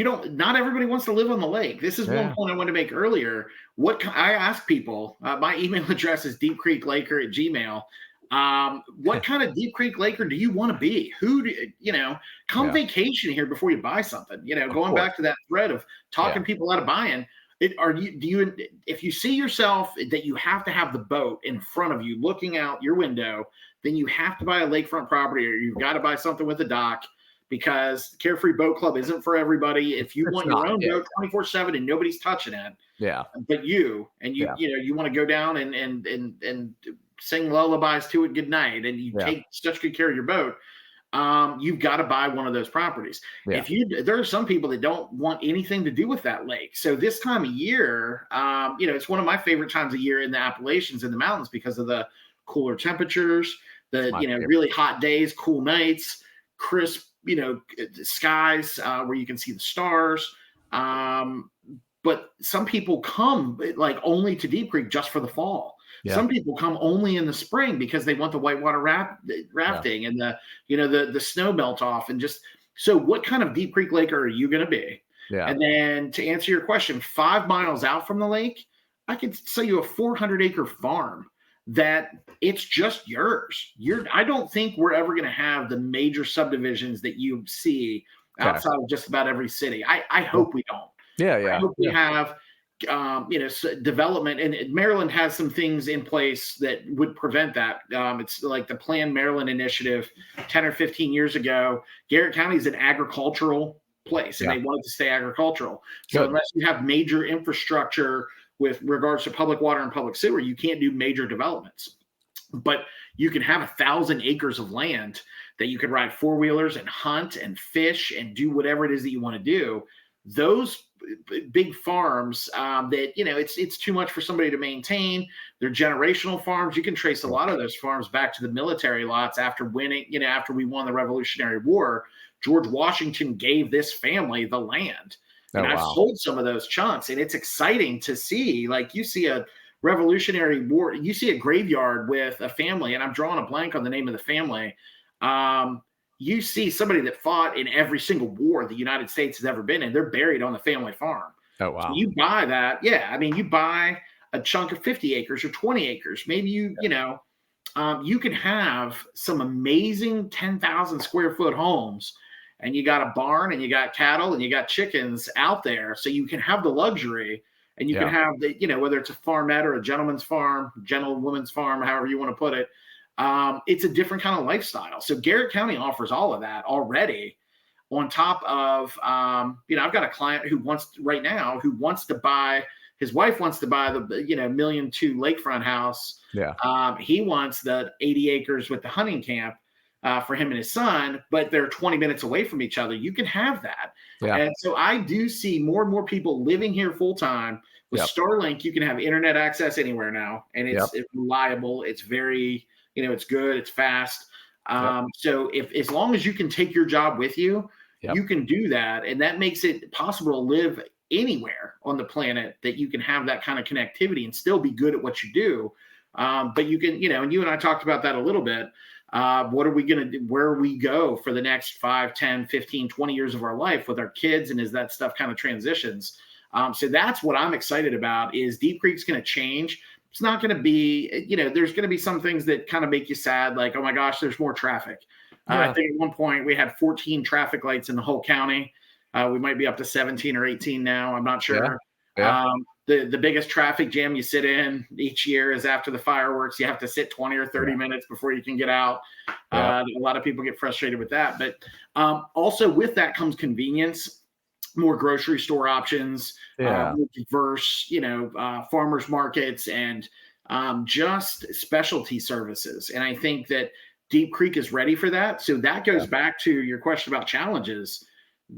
don't, not everybody wants to live on the lake. This is one point I wanted to make earlier. I ask people, my email address is deepcreeklaker@gmail.com. What kind of Deep Creek Laker do you want to be? Come vacation here before you buy something, going back to that thread of talking people out of buying it. If you see yourself that you have to have the boat in front of you, looking out your window, then you have to buy a lakefront property, or you've got to buy something with a dock. Because Carefree Boat Club isn't for everybody. If you want your own boat 24/7 and nobody's touching it, but you want to go down and sing lullabies to it goodnight, and you take such good care of your boat, you've got to buy one of those properties. There are some people that don't want anything to do with that lake. So this time of year, it's one of my favorite times of year in the Appalachians, in the mountains, because of the cooler temperatures, really hot days, cool nights, crisp, skies where you can see the stars. But some people come only to Deep Creek just for the fall. Yeah. Some people come only in the spring because they want the whitewater rafting and the snow melt off. And just so, what kind of Deep Creek Laker are you going to be? Yeah. And then to answer your question, 5 miles out from the lake, I could sell you a 400-acre farm that it's just yours. I don't think we're ever going to have the major subdivisions that you see outside of just about every city. I hope we don't. I hope we have, development, and Maryland has some things in place that would prevent that. It's like the Planned Maryland Initiative 10 or 15 years ago. Garrett County is an agricultural place, and they wanted to stay agricultural. So unless you have major infrastructure with regards to public water and public sewer, you can't do major developments. But you can have 1,000 acres of land that you could ride four-wheelers and hunt and fish and do whatever it is that you want to do. Those big farms that, it's too much for somebody to maintain. They're generational farms. You can trace a lot of those farms back to the military lots after winning, after we won the Revolutionary War. George Washington gave this family the land. And I've sold some of those chunks, and it's exciting to see. Like, you see a Revolutionary War, you see a graveyard with a family, and I'm drawing a blank on the name of the family. You see somebody that fought in every single war the United States has ever been in. They're buried on the family farm. Oh, wow. So you buy that. Yeah. I mean, you buy a chunk of 50 acres or 20 acres. Maybe you can have some amazing 10,000 square foot homes, and you got a barn, and you got cattle, and you got chickens out there. So you can have the luxury, and you can have the, whether it's a farmette or a gentleman's farm, gentlewoman's farm, however you want to put it. It's a different kind of lifestyle. So Garrett County offers all of that already, on top of, I've got a client who wants to buy, his wife wants to buy the, $1.2 million lakefront house. Yeah. He wants the 80 acres with the hunting camp. For him and his son, but they're 20 minutes away from each other. You can have that. Yeah. And so I do see more and more people living here full time. With Starlink, you can have internet access anywhere now, and it's reliable. It's very, it's good. It's fast. So as long as you can take your job with you, you can do that. And that makes it possible to live anywhere on the planet, that you can have that kind of connectivity and still be good at what you do. But you can, and you and I talked about that a little bit. What are we going to do? Where we go for the next 5, 10, 15, 20 years of our life with our kids, and as that stuff kind of transitions. So that's what I'm excited about, is Deep Creek's going to change. It's not going to be, there's going to be some things that kind of make you sad, like, oh my gosh, there's more traffic. I think at one point we had 14 traffic lights in the whole county. We might be up to 17 or 18 now. I'm not sure. the biggest traffic jam you sit in each year is after the fireworks. You have to sit 20 or 30 minutes before you can get out. A lot of people get frustrated with that. But also with that comes convenience, more grocery store options, more diverse, farmers markets, and just specialty services. And I think that Deep Creek is ready for that. So that goes back to your question about challenges.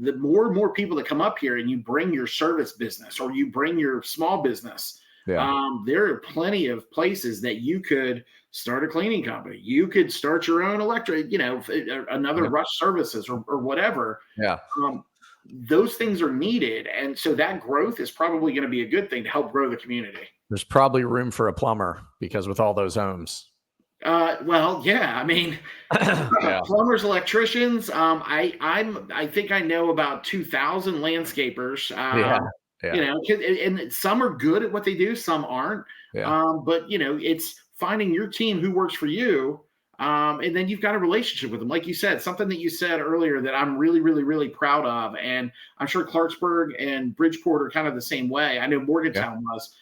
The more and more people that come up here and you bring your service business or you bring your small business, there are plenty of places that you could start a cleaning company. You could start your own electric, another Rush Services or whatever. Yeah. Those things are needed. And so that growth is probably going to be a good thing to help grow the community. There's probably room for a plumber because with all those homes. I mean, plumbers, electricians. I think I know about 2,000 landscapers. And some are good at what they do, some aren't. But it's finding your team who works for you, and then you've got a relationship with them. Like you said, something that you said earlier that I'm really, really, really proud of, and I'm sure Clarksburg and Bridgeport are kind of the same way. I know Morgantown was.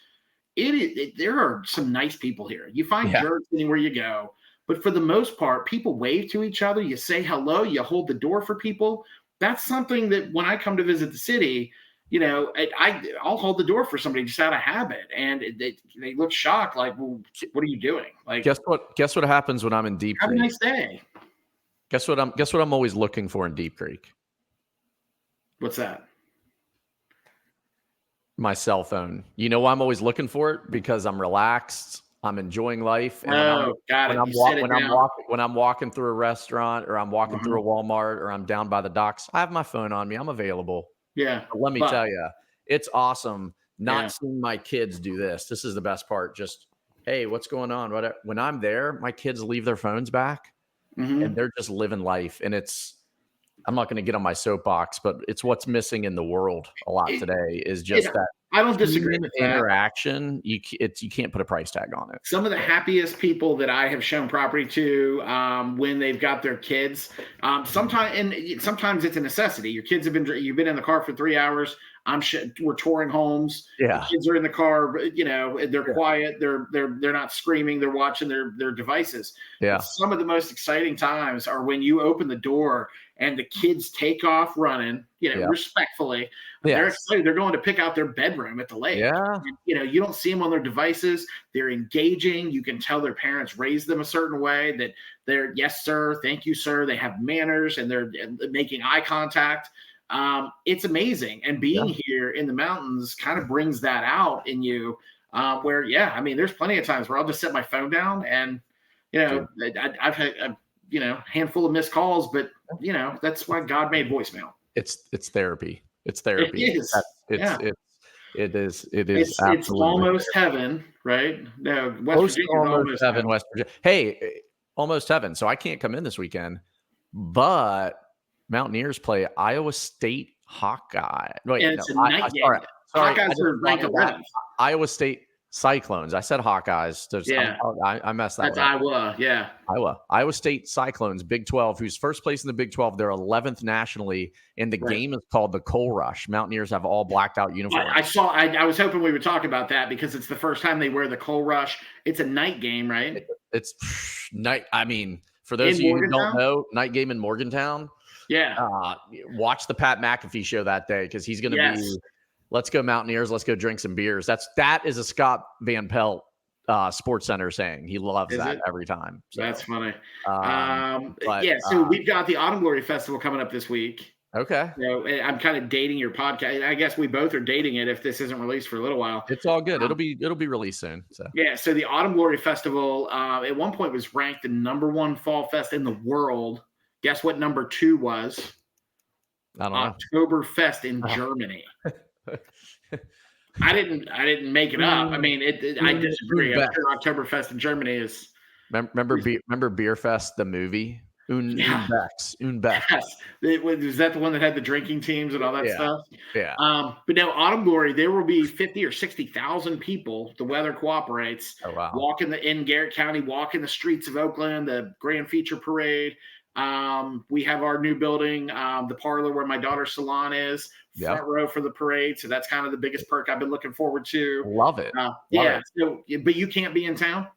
There are some nice people here. You find jerks anywhere you go, but for the most part, people wave to each other. You say hello. You hold the door for people. That's something that when I come to visit the city, I'll hold the door for somebody just out of habit, and they look shocked, like, "Well, what are you doing?" Like, guess what happens when I'm in Deep Creek? Have a nice day. Guess what I'm always looking for in Deep Creek? What's that? My cell phone. You know why I'm always looking for it? Because I'm relaxed. I'm enjoying life. And when I'm walking through a restaurant or I'm walking through a Walmart or I'm down by the docks, I have my phone on me. I'm available. Yeah. But let me tell you, it's awesome not seeing my kids do this. This is the best part. Just, hey, what's going on? Whatever. When I'm there, my kids leave their phones back and they're just living life. And I'm not going to get on my soapbox, but it's what's missing in the world a lot today is just that. I don't disagree with that. Interaction. You can't put a price tag on it. Some of the happiest people that I have shown property to when they've got their kids, sometimes it's a necessity. Your kids you've been in the car for 3 hours. We're touring homes. Yeah. The kids are in the car, they're quiet. They're not screaming. They're watching their devices. Yeah. But some of the most exciting times are when you open the door and the kids take off running, respectfully. They're excited. They're going to pick out their bedroom at the lake. Yeah. And, you don't see them on their devices. They're engaging. You can tell their parents raised them a certain way, that they're, yes, sir. Thank you, sir. They have manners and they're making eye contact. It's amazing. And being here in the mountains kind of brings that out in you where, there's plenty of times where I'll just set my phone down and, I've had a handful of missed calls, but that's why God made voicemail. It's therapy. It's therapy. It is. It is. It's almost heaven, right? No, almost heaven, West Virginia. Hey, almost heaven. So I can't come in this weekend, but Mountaineers play Iowa State Hawkeye. Wait, and it's a night game. Sorry, Hawkeyes are ranked 11th. Iowa State Cyclones. I said Hawkeyes. I messed that up. That's Iowa. Yeah. Iowa State Cyclones, Big 12, who's first place in the Big 12. They're 11th nationally, and the game is called the Coal Rush. Mountaineers have all blacked out uniforms. I was hoping we would talk about that because it's the first time they wear the Coal Rush. It's a night game, right? It's night. I mean, for those of you who don't know, night game in Morgantown. Yeah. Watch the Pat McAfee show that day because he's going to be. Let's go Mountaineers. Let's go drink some beers. That is a Scott Van Pelt Sports Center saying. He loves that every time. So, that's funny. So we've got the Autumn Glory Festival coming up this week. Okay. So I'm kind of dating your podcast. I guess we both are dating it if this isn't released for a little while. It's all good. It'll be released soon. So so the Autumn Glory Festival at one point was ranked the #1 fall fest in the world. Guess what number 2 was? I don't know. Oktoberfest in Germany. I didn't make it up. I mean, I disagree. I'm sure Oktoberfest in Germany is. Remember Beer Fest, the movie? Unbex. Yes. Was that the one that had the drinking teams and all that stuff? Yeah. But now Autumn Glory, there will be 50 or 60,000 people. The weather cooperates. Oh, wow. In Garrett County, walk in the streets of Oakland, the Grand Feature Parade. We have our new building, the parlor where my daughter's salon is, Yeah. front row for the parade. So that's kind of the biggest perk I've been looking forward to. Love it. Love Yeah. it. So, but you can't be in town.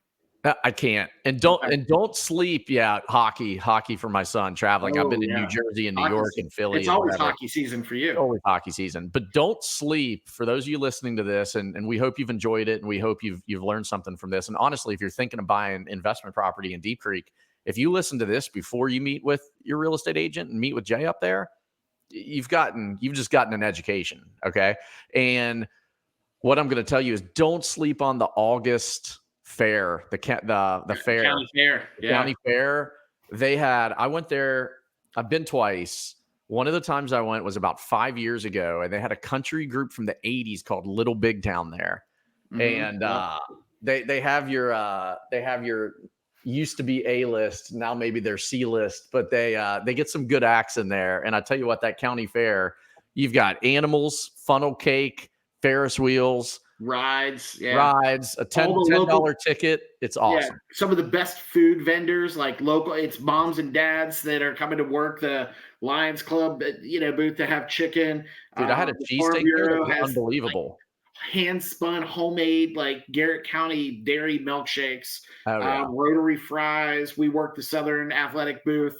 I can't. And Okay. don't sleep. Yeah, hockey for my son traveling. I've Oh been in New yeah, Jersey and New hockey York season. and Philly It's and always whatever. hockey season for you. Always hockey season. But don't sleep. For those of you listening to this, and we hope you've enjoyed it, and we hope you've learned something from this. And honestly, if you're thinking of buying investment property in Deep Creek, if you listen to this before you meet with your real estate agent and meet with Jay up there, you've just gotten an education. Okay. And what I'm going to tell you is don't sleep on the August fair, the fair, County fair. Yeah. county fair. I went there. I've been twice. One of the times I went was about 5 years ago, and they had a country group from the 80s called Little Big Town there. Mhm. And they have your used to be A list, now maybe they're C list, but they get some good acts in there. And I tell you what, that county fair, you've got animals, funnel cake, Ferris wheels, Rides. Yeah. rides, a All the $10 local ticket. It's Yeah, awesome. some of the best food vendors, like local. It's moms and dads that are coming to work. The Lions Club, booth to have chicken. Dude, I had a The Farm cheesesteak there that Bureau was has like unbelievable. hand spun, homemade, like Garrett County dairy milkshakes. Oh yeah. Rotary fries. We work the Southern Athletic booth.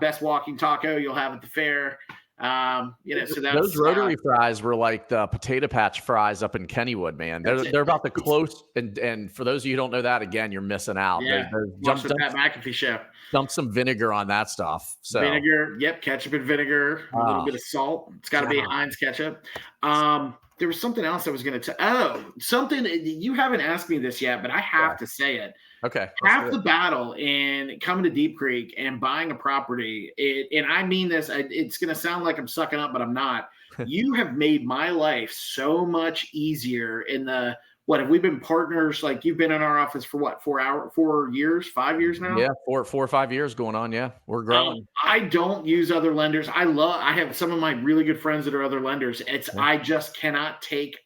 Best walking taco you'll have at the fair. So that's Those rotary fries were like the potato patch fries up in Kennywood, man. They're about the close. And for those of you who don't know that, again, you're missing out. Yeah. Watch the Pat McAfee show. Dump some vinegar on that stuff. So Vinegar, yep, ketchup and vinegar, a little bit of salt. It's got to be God. Heinz ketchup. There was something else I was going to something you haven't asked me this yet, but I have to say it. Okay. Half the battle in coming to Deep Creek and buying a property, and I mean this, it's going to sound like I'm sucking up, but I'm not. You have made my life so much easier in the have we been partners? Like you've been in our office for what, 4 years, 5 years now? Yeah, 4 or 5 years going on. Yeah, we're growing. I don't use other lenders. I have some of my really good friends that are other lenders. I just cannot take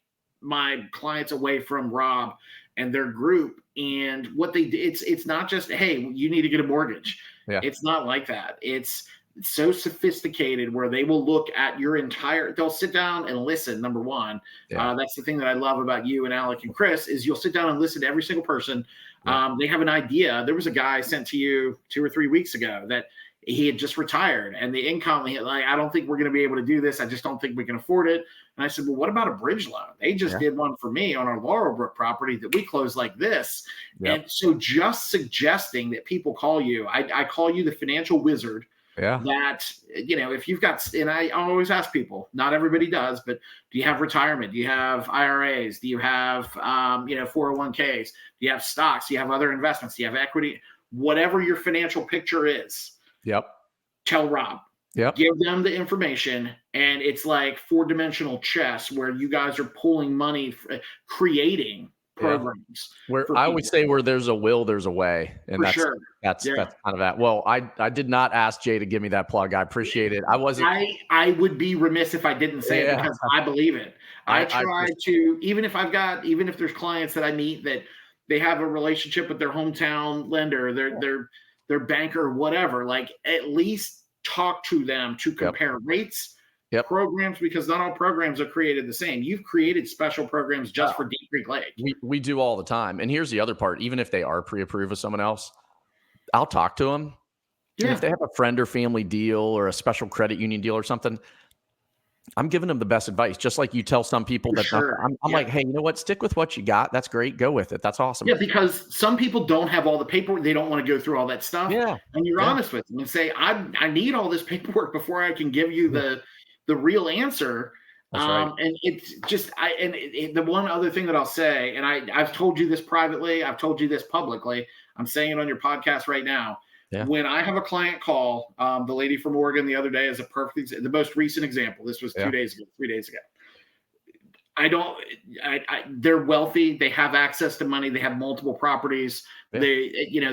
my clients away from Rob and their group and what they do. It's not just, hey, you need to get a mortgage. Yeah. It's not like that. It's so sophisticated where they will look at they'll sit down and listen. Number one, that's the thing that I love about you and Alec and Chris is you'll sit down and listen to every single person. They have an idea. There was a guy sent to you 2 or 3 weeks ago that he had just retired and the income, I don't think we're going to be able to do this. I just don't think we can afford it. And I said, well, what about a bridge loan? They just did one for me on our Laurelbrook property that we closed like this. Yep. And so just suggesting that people call you, I call you the financial wizard. Yeah. That, if you've got, and I always ask people, not everybody does, but do you have retirement? Do you have IRAs? Do you have, 401ks? Do you have stocks? Do you have other investments? Do you have equity? Whatever your financial picture is. Yep. Tell Rob. Yep. Give them the information. And it's like 4-dimensional chess where you guys are pulling money, creating programs. Where I always say where there's a will, there's a way. And that's kind of that. Well, I did not ask Jay to give me that plug. I appreciate it. I would be remiss if I didn't say it because I believe it. I try to, even if there's clients that I meet that they have a relationship with their hometown lender, their banker, whatever, like at least talk to them to compare rates. Programs, because not all programs are created the same. You've created special programs just for Deep Creek Lake. We do all the time. And here's the other part. Even if they are pre-approved with someone else, I'll talk to them. Yeah. And if they have a friend or family deal or a special credit union deal or something, I'm giving them the best advice. Just like you tell some people I'm like, hey, you know what? Stick with what you got. That's great. Go with it. That's awesome. Yeah, because some people don't have all the paperwork. They don't want to go through all that stuff. Yeah. And you're honest with them and say, I need all this paperwork before I can give you the real answer. Right. And it's just, the one other thing that I'll say, and I've told you this privately, I've told you this publicly, I'm saying it on your podcast right now. Yeah. When I have a client call, the lady from Oregon the other day is the most recent example. This was 3 days ago. They're wealthy. They have access to money. They have multiple properties. Yeah.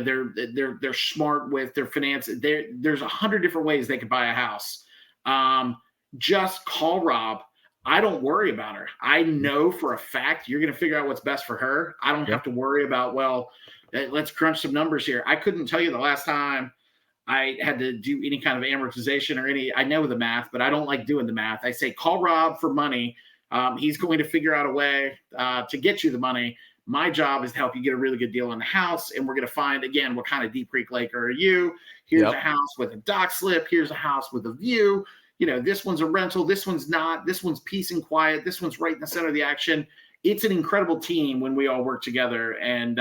They're smart with their finances. There's 100 different ways they could buy a house. Just call Rob. I don't worry about her. I know for a fact you're going to figure out what's best for her. I don't have to worry about, let's crunch some numbers here. I couldn't tell you the last time I had to do any kind of amortization or I know the math, but I don't like doing the math. I say, call Rob for money. He's going to figure out a way to get you the money. My job is to help you get a really good deal on the house. And we're going to find, again, what kind of Deep Creek Laker are you? Here's a house with a dock slip. Here's a house with a view. This one's a rental. This one's not. This one's peace and quiet. This one's right in the center of the action. It's an incredible team when we all work together. And,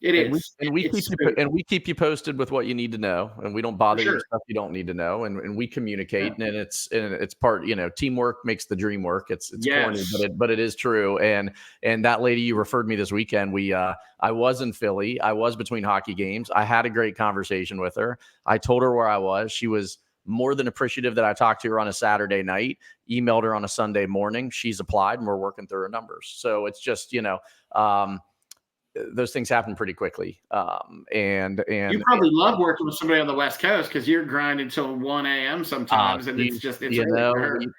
we keep you posted with what you need to know, and we don't bother you with stuff you don't need to know, and we communicate, and it's part, teamwork makes the dream work. It's corny, but it is true. And that lady you referred me this weekend, I was in Philly. I was between hockey games. I had a great conversation with her. I told her where I was. She was more than appreciative that I talked to her on a Saturday night, emailed her on a Sunday morning. She's applied, and we're working through her numbers. So it's just, those things happen pretty quickly. And you probably love working with somebody on the West Coast because you're grinding till 1 a.m. sometimes. And it's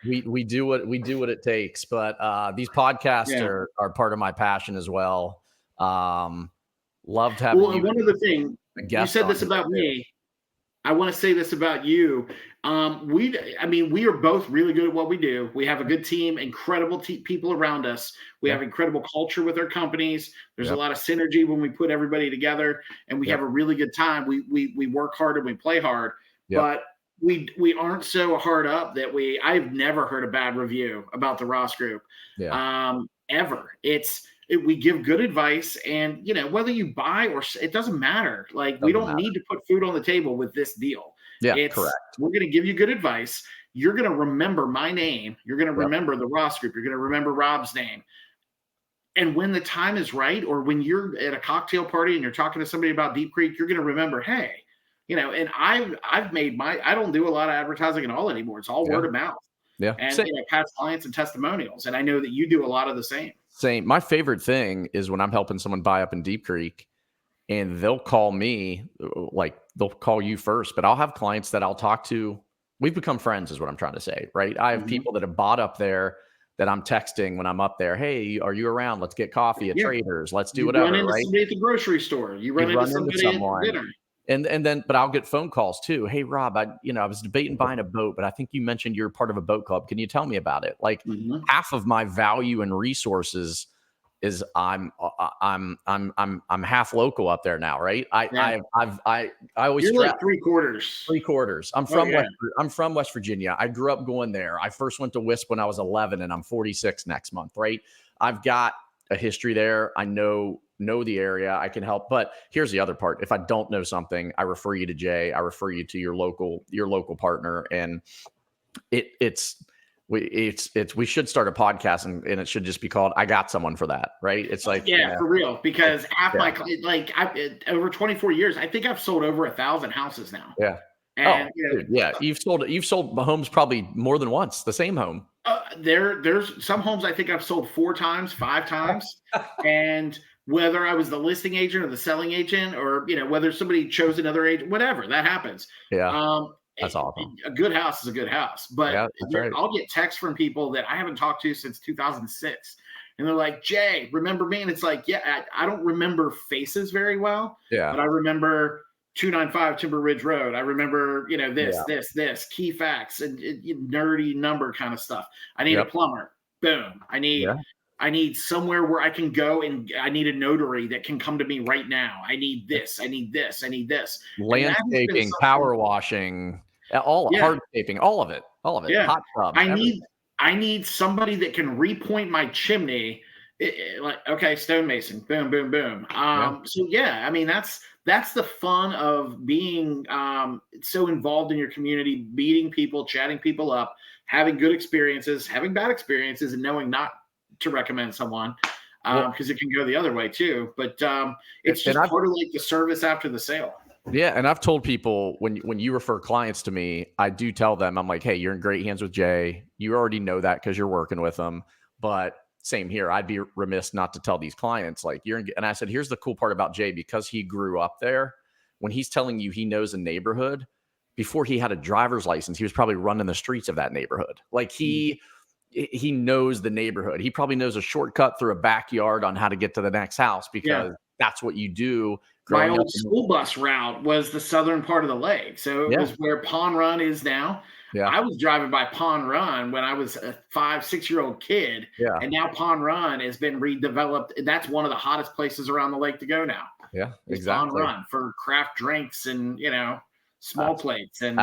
we do what it takes, but these podcasts are part of my passion as well. Loved having you. One other thing, you said this about me. I want to say this about you. We are both really good at what we do. We have a good team, incredible people around us. We have incredible culture with our companies. There's a lot of synergy when we put everybody together, and we have a really good time. We work hard and we play hard, but we aren't so hard up that I've never heard a bad review about the Ross Group, ever. We give good advice, and whether you buy or it doesn't matter. Like, we don't need to put food on the table with this deal. Correct. We're going to give you good advice. You're going to remember my name. You're going to remember the Ross Group. You're going to remember Rob's name. And when the time is right, or when you're at a cocktail party and you're talking to somebody about Deep Creek, you're going to remember, hey, and I've made I don't do a lot of advertising at all anymore. It's all word of mouth. And past clients and testimonials. And I know that you do a lot of the same. Same. My favorite thing is when I'm helping someone buy up in Deep Creek, and they'll call me, like they'll call you first, but I'll have clients that I'll talk to. We've become friends is what I'm trying to say, right? I have people that have bought up there that I'm texting when I'm up there. Hey, are you around? Let's get coffee at Traders. Let's do whatever, run into right? somebody at the grocery store. You run into somebody at dinner. And then, but I'll get phone calls too. Hey, Rob, I was debating buying a boat, but I think you mentioned you're part of a boat club. Can you tell me about it? Like half of my value and resources is I'm half local up there now, right? I always you're like three quarters. I'm from West Virginia. I grew up going there. I first went to WISP when I was 11, and I'm 46 next month, right? I've got a history there. I know the area. I can help. But here's the other part. If I don't know something, I refer you to Jay. I refer you to your local partner. And we should start a podcast, and it should just be called "I Got Someone for That," right? It's like, for real. Because my over 24 years, I think I've sold over 1,000 houses now. Yeah. And, You've sold homes probably more than once. The same home. There's some homes I think I've sold 4 times, 5 times, and whether I was the listing agent or the selling agent, or whether somebody chose another agent, whatever, that happens. Yeah. That's awesome. A good house is a good house. But right. I'll get texts from people that I haven't talked to since 2006. And they're like, Jay, remember me? And it's like, I don't remember faces very well. Yeah. But I remember 295 Timber Ridge Road. I remember, this, key facts, and nerdy number kind of stuff. I need a plumber. Boom. I need somewhere where I can go, and I need a notary that can come to me right now. I need this. I need this. I need this. Landscaping, power washing, hardscaping, all of it. Yeah. Hot tub. I need somebody that can repoint my chimney. Stonemason. Boom, boom, boom. That's the fun of being so involved in your community, meeting people, chatting people up, having good experiences, having bad experiences, and knowing not to recommend someone because it can go the other way too. But it's just part of like the service after the sale. Yeah. And I've told people when you refer clients to me, I do tell them, I'm like, hey, you're in great hands with Jay. You already know that because you're working with them. But same here. I'd be remiss not to tell these clients, like, and I said, here's the cool part about Jay, because he grew up there. When he's telling you he knows a neighborhood, before he had a driver's license, he was probably running the streets of that neighborhood. Like he knows the neighborhood. He probably knows a shortcut through a backyard on how to get to the next house because that's what you do My growing up. old school bus route was the southern part of the lake. So it was where Pond Run is now. Yeah. I was driving by Pond Run when I was a 5-6-year-old kid. Yeah. And now Pond Run has been redeveloped. And that's one of the hottest places around the lake to go now. Yeah, Pond exactly. Run for craft drinks and, small plates and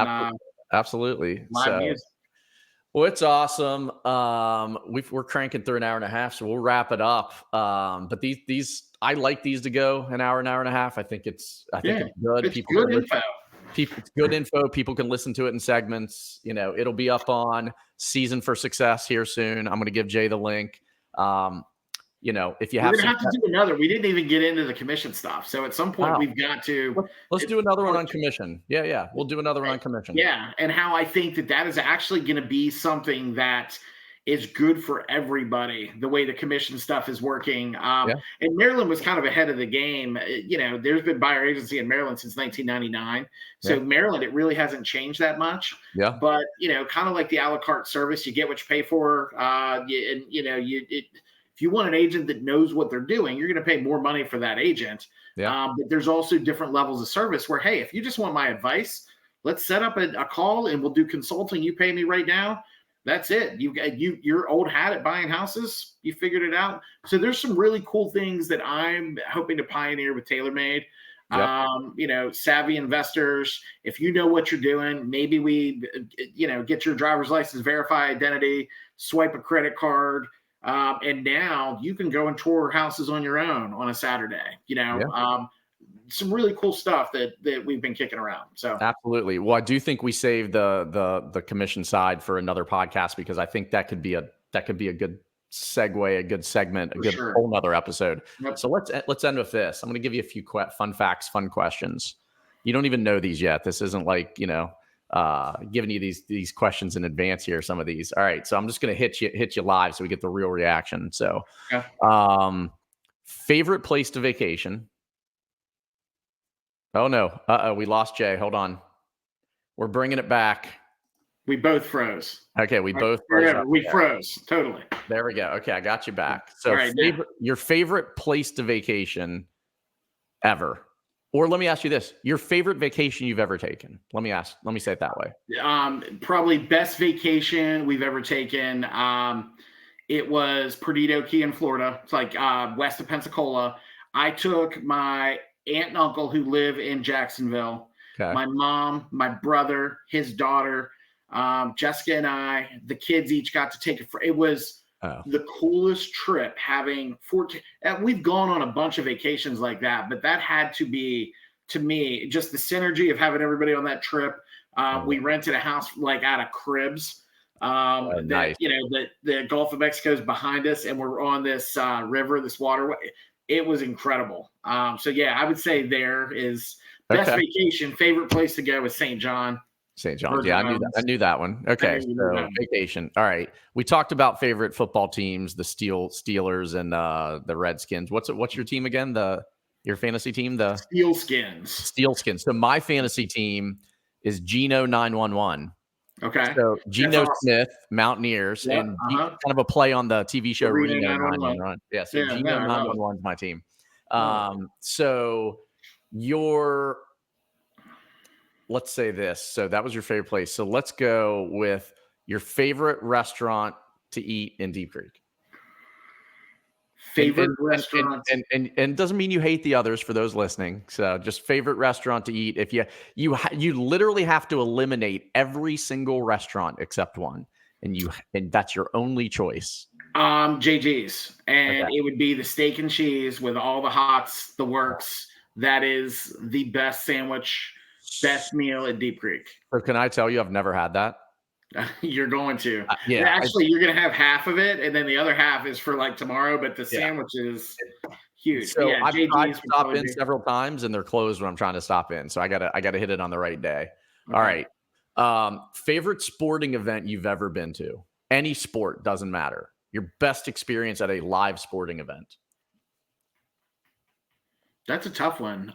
absolutely. live music. Well, it's awesome. We're cranking through an hour and a half, so we'll wrap it up. But these I like these to go an hour and a half. I think it's good. It's good info. It's good info. People can listen to it in segments. It'll be up on Season for Success here soon. I'm going to give Jay the link. If you we're gonna have to do another. We didn't even get into the commission stuff, so at some point we've got to. Let's do another one on commission. Yeah, we'll do another one on commission. Yeah, and how I think that is actually going to be something that is good for everybody. The way the commission stuff is working, and Maryland was kind of ahead of the game. There's been buyer agency in Maryland since 1999, so Maryland, it really hasn't changed that much. Yeah, but kind of like the a la carte service, you get what you pay for. If you want an agent that knows what they're doing, you're going to pay more money for that agent. Yeah. But there's also different levels of service where, hey, if you just want my advice, let's set up a call and we'll do consulting. You pay me right now. That's it. Your old hat at buying houses. You figured it out. So there's some really cool things that I'm hoping to pioneer with TaylorMade. Yep. Savvy investors. If you know what you're doing, maybe we, get your driver's license, verify identity, swipe a credit card. And now you can go and tour houses on your own on a Saturday, some really cool stuff that we've been kicking around. So absolutely. Well, I do think we saved the commission side for another podcast, because I think that could be a good segue, a good segment, whole nother episode. Yep. So let's end with this. I'm going to give you a few fun facts, fun questions. You don't even know these yet. This isn't like, giving you these questions in advance here, some of these. All right. So I'm just going to hit you live so we get the real reaction. So, favorite place to vacation. Oh no. We lost Jay. Hold on. We're bringing it back. We both froze. Okay. We both froze. Totally. There we go. Okay. I got you back. So your favorite place to vacation ever. Or let me ask you this: your favorite vacation you've ever taken? Let me say it that way. Probably best vacation we've ever taken. It was Perdido Key in Florida. It's like west of Pensacola. I took my aunt and uncle who live in Jacksonville. Okay. My mom, my brother, his daughter, Jessica, and I. The kids each got to take it. It was the coolest trip, having 14. We've gone on a bunch of vacations like that, but that had to be, to me, just the synergy of having everybody on that trip. We rented a house like out of cribs. Nice. The Gulf of Mexico is behind us, and we're on this river, this waterway. It was incredible. So yeah, I would say there is best vacation. Favorite place to go is St. John. St. John's. Yeah, I knew that one. Okay, so vacation. All right. We talked about favorite football teams, the Steelers and the Redskins. What's your team again? Your fantasy team? The Steelskins. So my fantasy team is Geno 911. Okay. So Geno Smith, Mountaineers, and kind of a play on the TV show Reno 911. Yeah, so Geno 911 is my team. So let's say this. So that was your favorite place. So let's go with your favorite restaurant to eat in Deep Creek. Favorite restaurant. And it doesn't mean you hate the others for those listening. So just favorite restaurant to eat. If you literally have to eliminate every single restaurant except one, and that's your only choice. JG's. And it would be the steak and cheese with all the hots, the works. That is the best sandwich. Best meal at Deep Creek. So can I tell you, I've never had that. You're going to. Actually, you're going to have half of it, and then the other half is for like tomorrow, but the sandwich is huge. So I've tried to stop in several times, and they're closed when I'm trying to stop in. So I gotta hit it on the right day. Okay. All right. Favorite sporting event you've ever been to? Any sport, doesn't matter. Your best experience at a live sporting event. That's a tough one.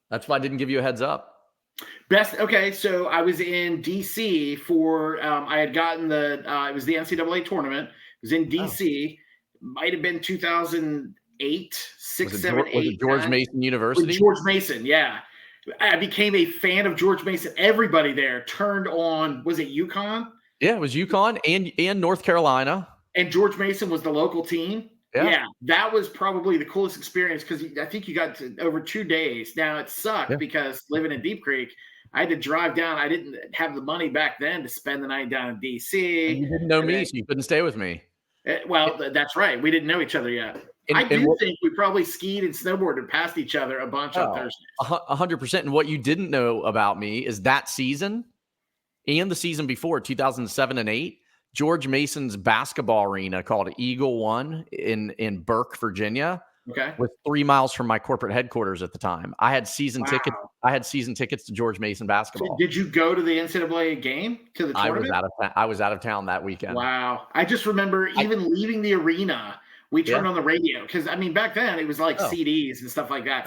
That's why I didn't give you a heads up. Okay, so I was in DC for I had gotten it was the NCAA tournament. It was in DC. Might have been 2008 six, Was it, seven, Was it eight, George 9. Mason With University? George Mason, yeah. I became a fan of George Mason. Everybody there turned on, was it UConn? Yeah, it was UConn and North Carolina. And George Mason was the local team. Yeah. Yeah, that was probably the coolest experience because I think you got to over 2 days. Now it sucked because living in Deep Creek, I had to drive down. I didn't have the money back then to spend the night down in DC. And you didn't know me, so you couldn't stay with me. Well, that's right. We didn't know each other yet. I do think we probably skied and snowboarded past each other a bunch on Thursdays. 100%. And what you didn't know about me is that season and the season before, 2007 and 8, George Mason's basketball arena called Eagle One in Burke, Virginia, was 3 miles from my corporate headquarters at the time. I had season tickets. I had season tickets to George Mason basketball. So did you go to the NCAA game, to the tournament? I was out of town that weekend. Wow. I just remember even leaving the arena, we turned on the radio because I mean back then it was like CDs and stuff like that.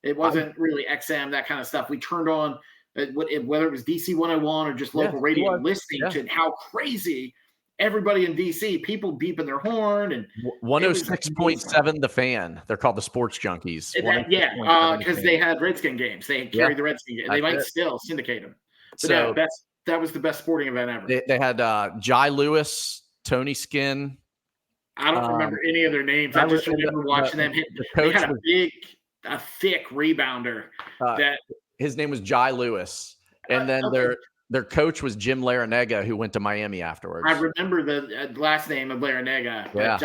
It wasn't really XM, that kind of stuff. We turned on whether it was DC 101 or just local radio, listening to how crazy everybody in DC, people beeping their horn and 106.7 The Fan. They're called the Sports Junkies. Because they had Redskin games. They carried the Redskin games. They might still syndicate them. But that was the best sporting event ever. They had Jai Lewis, Tony Skin. I don't remember any of their names. I just remember watching them hit. They had a thick rebounder. His name was Jai Lewis, and then their coach was Jim Larinaga, who went to Miami afterwards. I remember the last name of Larinaga. But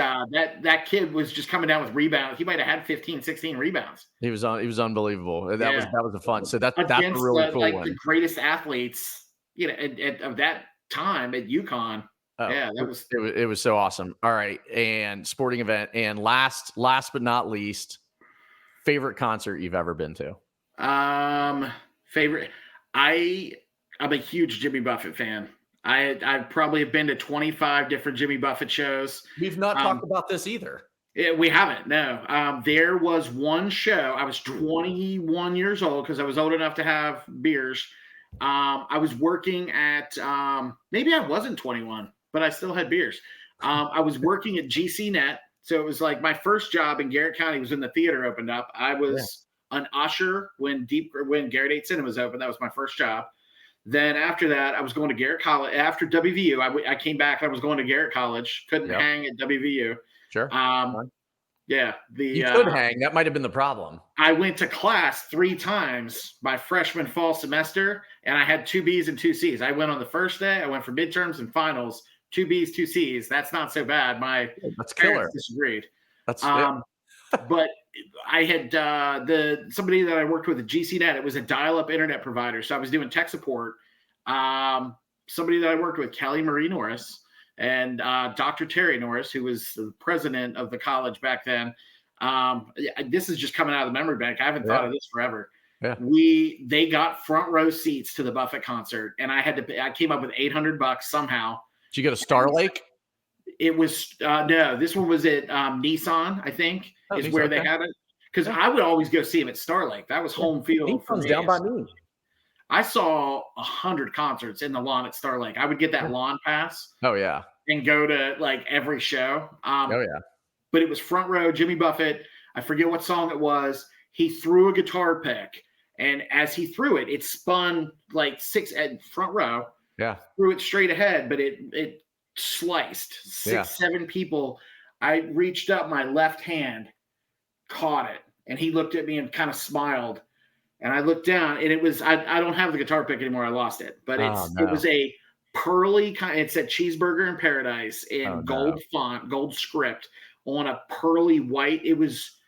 that kid was just coming down with rebounds. He might have had 15, 16 rebounds. He was unbelievable. That was a fun. So that's a really cool one. The greatest athletes, of that time at UConn. It was so awesome. All right, and sporting event, and last but not least, favorite concert you've ever been to? Favorite. I'm a huge Jimmy Buffett fan. I probably have been to 25 different Jimmy Buffett shows. We've not talked about this either. We haven't. No. There was one show. I was 21 years old because I was old enough to have beers. I was working at maybe I wasn't 21, but I still had beers. I was working at GCNet. So it was like my first job in Garrett County was when the theater opened up. I was an usher when Garrett 8 Cinemas opened. That was my first job. Then after that, I was going to Garrett College. After WVU, I came back. I was going to Garrett College. Couldn't hang at WVU. Sure. You could hang. That might have been the problem. I went to class 3 times my freshman fall semester, and I had 2 Bs and 2 Cs. I went on the first day. I went for midterms and finals. 2 Bs, 2 Cs. That's not so bad. My parents disagreed. But I had somebody that I worked with at GCNet. It was a dial-up internet provider, so I was doing tech support. Somebody that I worked with, Kelly Marie Norris, and Dr. Terry Norris, who was the president of the college back then. This is just coming out of the memory bank. I haven't thought of this forever. Yeah. They got front row seats to the Buffett concert, and I came up with $800 somehow. Did you go to Star Lake? It was no. This one was at Nissan, I think, is Nissan, where they had it. Because I would always go see him at Star Lake. That was home field for me. Down by me. I saw 100 concerts in the lawn at Star Lake. I would get that lawn pass. Oh yeah, and go to like every show. But it was front row. Jimmy Buffett. I forget what song it was. He threw a guitar pick, and as he threw it, it spun like 6 at front row. Yeah, threw it straight ahead, but it sliced 6-7 people. I reached up my left hand, caught it, and he looked at me and kind of smiled. And I looked down, and it was I don't have the guitar pick anymore. I lost it, but it was a pearly kind. It said "Cheeseburger in Paradise" in gold font, gold script on a pearly white. It was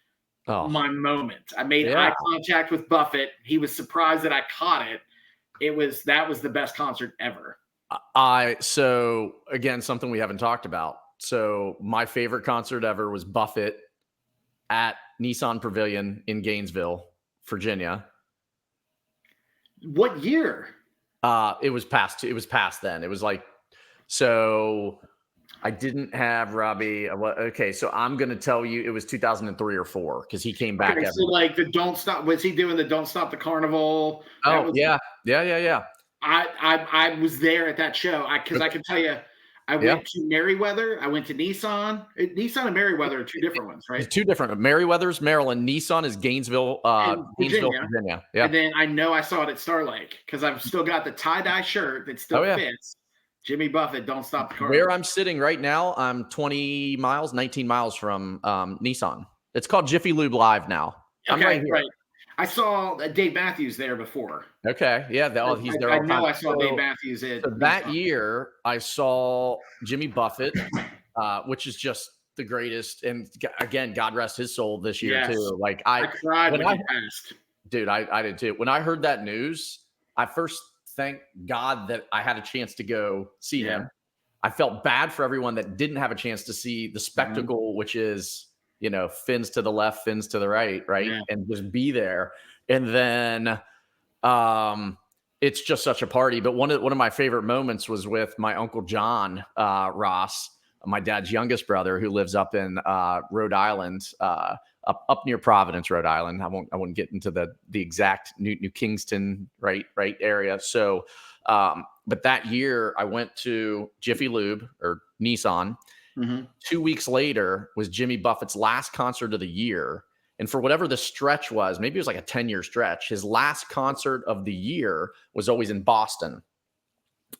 my moment. I made eye contact with Buffett. He was surprised that I caught it. That was the best concert ever. So again, something we haven't talked about. So my favorite concert ever was Buffett at Nissan Pavilion in Gainesville, Virginia. What year? It was past then. It was like, so I didn't have Robbie. Okay. So I'm going to tell you it was 2003 or 4 because he came back. Okay, so like the Don't Stop, was he doing the Don't Stop the Carnival? Yeah. I was there at that show because I can tell you, I Yeah. went to Merriweather. I went to Nissan. Nissan and Merriweather are two different ones, There's right? two different. Merriweather's Maryland. Nissan is In Gainesville, Virginia. Virginia. Yeah. And then I know I saw it at Star Lake because I've still got the tie-dye shirt that still Oh, yeah. fits. Jimmy Buffett, don't stop the car. Where I'm sitting right now, I'm 19 miles from Nissan. It's called Jiffy Lube Live now. I'm Okay, right here. right. I saw Dave Matthews there before. Okay. Yeah. He's there I all the time. know I saw Dave Matthews at So that Nissan. year, I saw Jimmy Buffett, which is just the greatest. And again, God rest his soul this year, Yes. too. Like, I cried when he passed. dude, I did too. When I heard that news, I first thank God that I had a chance to go see him. I felt bad for everyone that didn't have a chance to see the spectacle, which is, fins to the left, fins to the right, Yeah. and just be there. And then it's just such a party. But one of my favorite moments was with my Uncle John Ross, my dad's youngest brother, who lives up in Rhode Island, up near Providence, Rhode Island. I won't get into the exact New Kingston right area. So, but that year I went to Jiffy Lube or Nissan. 2 weeks later was Jimmy Buffett's last concert of the year. And for whatever the stretch was, maybe it was like a 10-year stretch, his last concert of the year was always in Boston.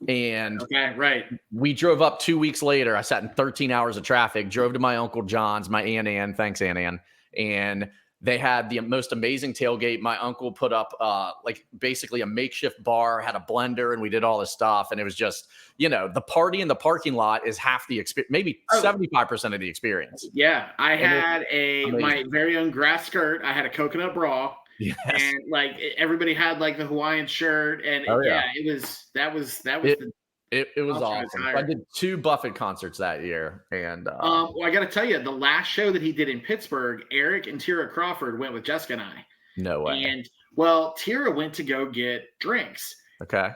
And we drove up 2 weeks later. I sat in 13 hours of traffic, drove to my Uncle John's, my Aunt Ann, thanks Aunt Ann. And they had the most amazing tailgate. My uncle put up like basically a makeshift bar, had a blender, and we did all this stuff. And it was just, the party in the parking lot is half the experience, maybe 75% of the experience. Yeah. I had my very own grass skirt. I had a coconut bra. Yes. And like everybody had like the Hawaiian shirt. And that was it was awesome. I did 2 Buffett concerts that year. And well, I got to tell you, the last show that he did in Pittsburgh, Eric and Tira Crawford went with Jessica and I. No way. And well, Tira went to go get drinks. Okay.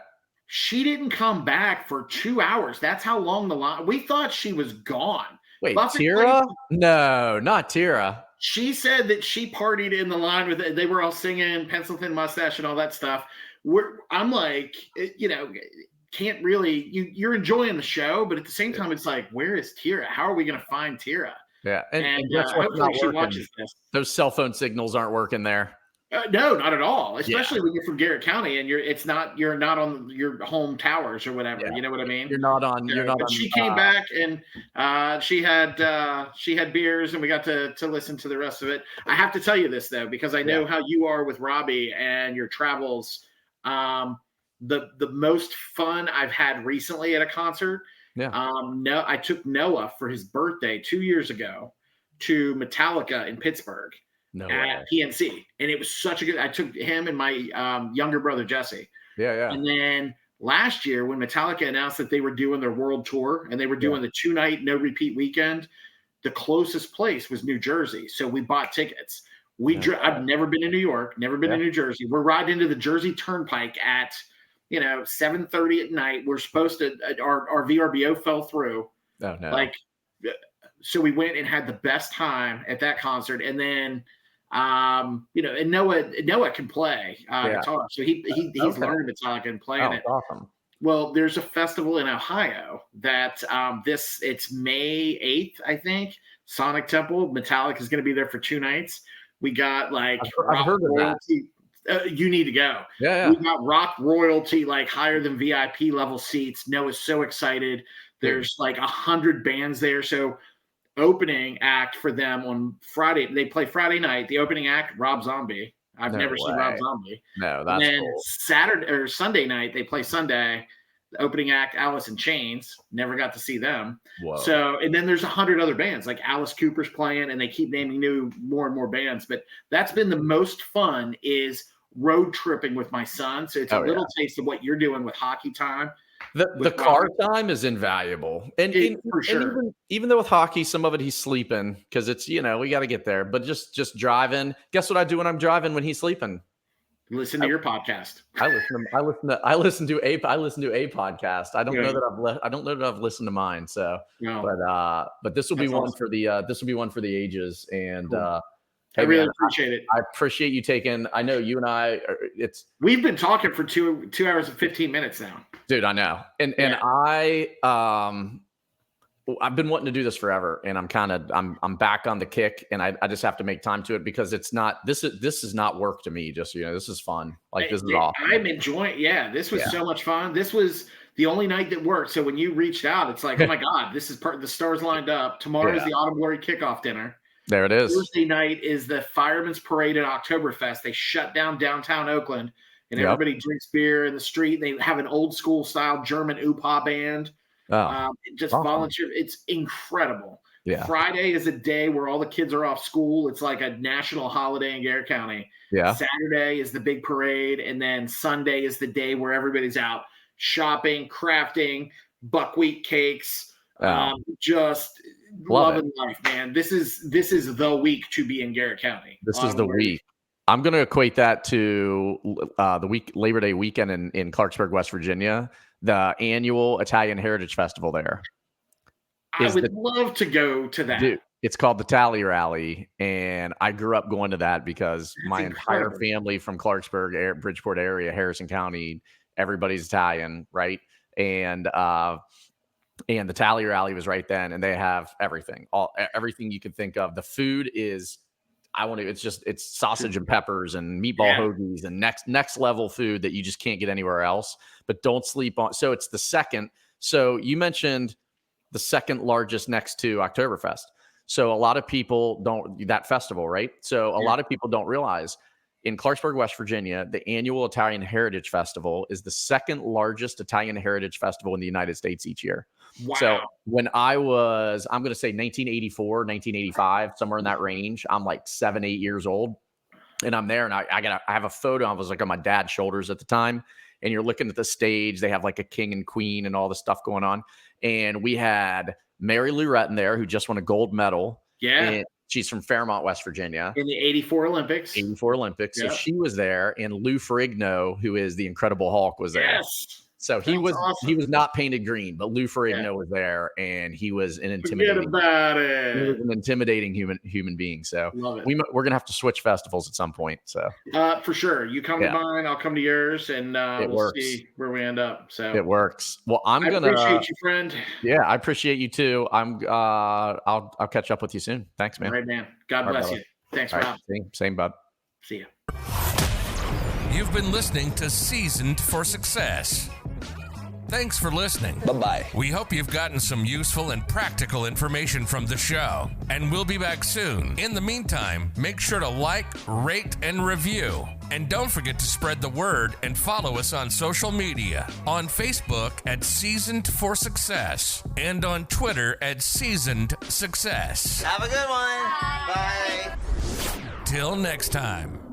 She didn't come back for 2 hours. That's how long the line. We thought she was gone. Wait, Buffett Tira? No, not Tira. She said that she partied in the line with it. They were all singing Pencil Thin Mustache and all that stuff. I'm like, can't really, you're enjoying the show, but at the same time, it's like, where is Tira? How are we going to find Tira? Yeah. And guess what's not she watches this. Those cell phone signals aren't working there. No, not at all. Especially when you're from Garrett County and you're not on your home towers or whatever. Yeah. You know what I mean? You're not on. But she came back and she had beers and we got to listen to the rest of it. I have to tell you this though, because I know how you are with Robbie and your travels. The most fun I've had recently at a concert. Yeah. I took Noah for his birthday 2 years ago to Metallica in Pittsburgh. At PNC, and it was such a good. I took him and my younger brother Jesse. Yeah. And then last year, when Metallica announced that they were doing their world tour and they were doing the 2-night no repeat weekend, the closest place was New Jersey. So we bought tickets. I've never been to New York, never been to New Jersey. We're riding into the Jersey Turnpike at 7:30 at night. We're supposed to. Our VRBO fell through. Oh no! So we went and had the best time at that concert, and then. And Noah can play guitar, so he's learned Metallica and playing it. Awesome. Well, there's a festival in Ohio that it's May 8th, I think. Sonic Temple. Metallica is going to be there for 2 nights. We got like I've heard of royalty. You need to go. Yeah. We got rock royalty, like higher than VIP level seats. Noah's so excited. There's like 100 bands there, so. Opening act for them on Friday. They play Friday night. The opening act, Rob Zombie. I've never seen Rob Zombie. No, that's and then cool. Saturday or Sunday night, they play Sunday. The opening act, Alice in Chains. Never got to see them. Whoa. So, and then there's 100 other bands. Like Alice Cooper's playing, and they keep naming more and more bands. But that's been the most fun is road tripping with my son. So it's a little taste of what you're doing with hockey time. The car time is invaluable, and for sure. And even though with hockey, some of it he's sleeping because it's we got to get there. But just driving. Guess what I do when I'm driving when he's sleeping? Listen to your podcast. I listen to a podcast. I don't know that I've listened to mine. So, but this will be one for the ages. And cool. I really appreciate it. I appreciate you taking. I know you and I. We've been talking for 2 hours and 15 minutes now, dude. I know, and I I've been wanting to do this forever, and I'm back on the kick, and I just have to make time to it because it's not this is not work to me. Just this is fun. Like this is awesome. I'm enjoying. Yeah, this was so much fun. This was the only night that worked. So when you reached out, it's like, oh my God, this is the stars lined up. Tomorrow is the Autumn Glory kickoff dinner. There it is. Thursday night is the Fireman's Parade at Oktoberfest. They shut down downtown Oakland, and everybody drinks beer in the street. They have an old school style German Opa band. Just awesome. Volunteer. It's incredible. Yeah. Friday is a day where all the kids are off school. It's like a national holiday in Garrett County. Yeah. Saturday is the big parade. And then Sunday is the day where everybody's out shopping, crafting, buckwheat cakes, just loving life, man. This is the week to be in Garrett County. This is the week. I'm going to equate that to the Labor Day weekend in Clarksburg, West Virginia. The annual Italian Heritage Festival there. I would love to go to that. Dude, it's called the Tally Rally, and I grew up going to that because my entire family from Clarksburg, Bridgeport area, Harrison County, everybody's Italian, right? And the Tally Rally was right then, and they have everything you could think of. The food is it's sausage and peppers and meatball hoagies and next level food that you just can't get anywhere else. But don't sleep on. So it's the second. So you mentioned the second largest next to Oktoberfest. So a lot of people that festival, right? So a lot of people don't realize in Clarksburg, West Virginia, the annual Italian Heritage Festival is the second largest Italian Heritage Festival in the United States each year. Wow. So when I'm going to say 1984, 1985, somewhere in that range, I'm like 7, 8 years old, and I'm there, and I have a photo. I was like on my dad's shoulders at the time, and you're looking at the stage. They have like a king and queen and all the stuff going on, and we had Mary Lou Retton there, who just won a gold medal. Yeah. And she's from Fairmont, West Virginia. In the 84 Olympics. 84 Olympics. Yep. So she was there, and Lou Ferrigno, who is the Incredible Hulk, was there. Yes. So he was not painted green, but Lou Ferrigno was there, and he was an intimidating human being. So we're gonna have to switch festivals at some point. So for sure, you come to mine, I'll come to yours, and we'll see where we end up. So it works. Well, I appreciate you, friend. Yeah, I appreciate you too. I'll catch up with you soon. Thanks, man. All right, man. God bless you. Thanks, Rob. Right, same, bud. See ya. You've been listening to Seasoned for Success. Thanks for listening. Bye-bye. We hope you've gotten some useful and practical information from the show, and we'll be back soon. In the meantime, make sure to like, rate, and review. And don't forget to spread the word and follow us on social media. On Facebook at Seasoned for Success and on Twitter at Seasoned Success. Have a good one. Bye. Till next time.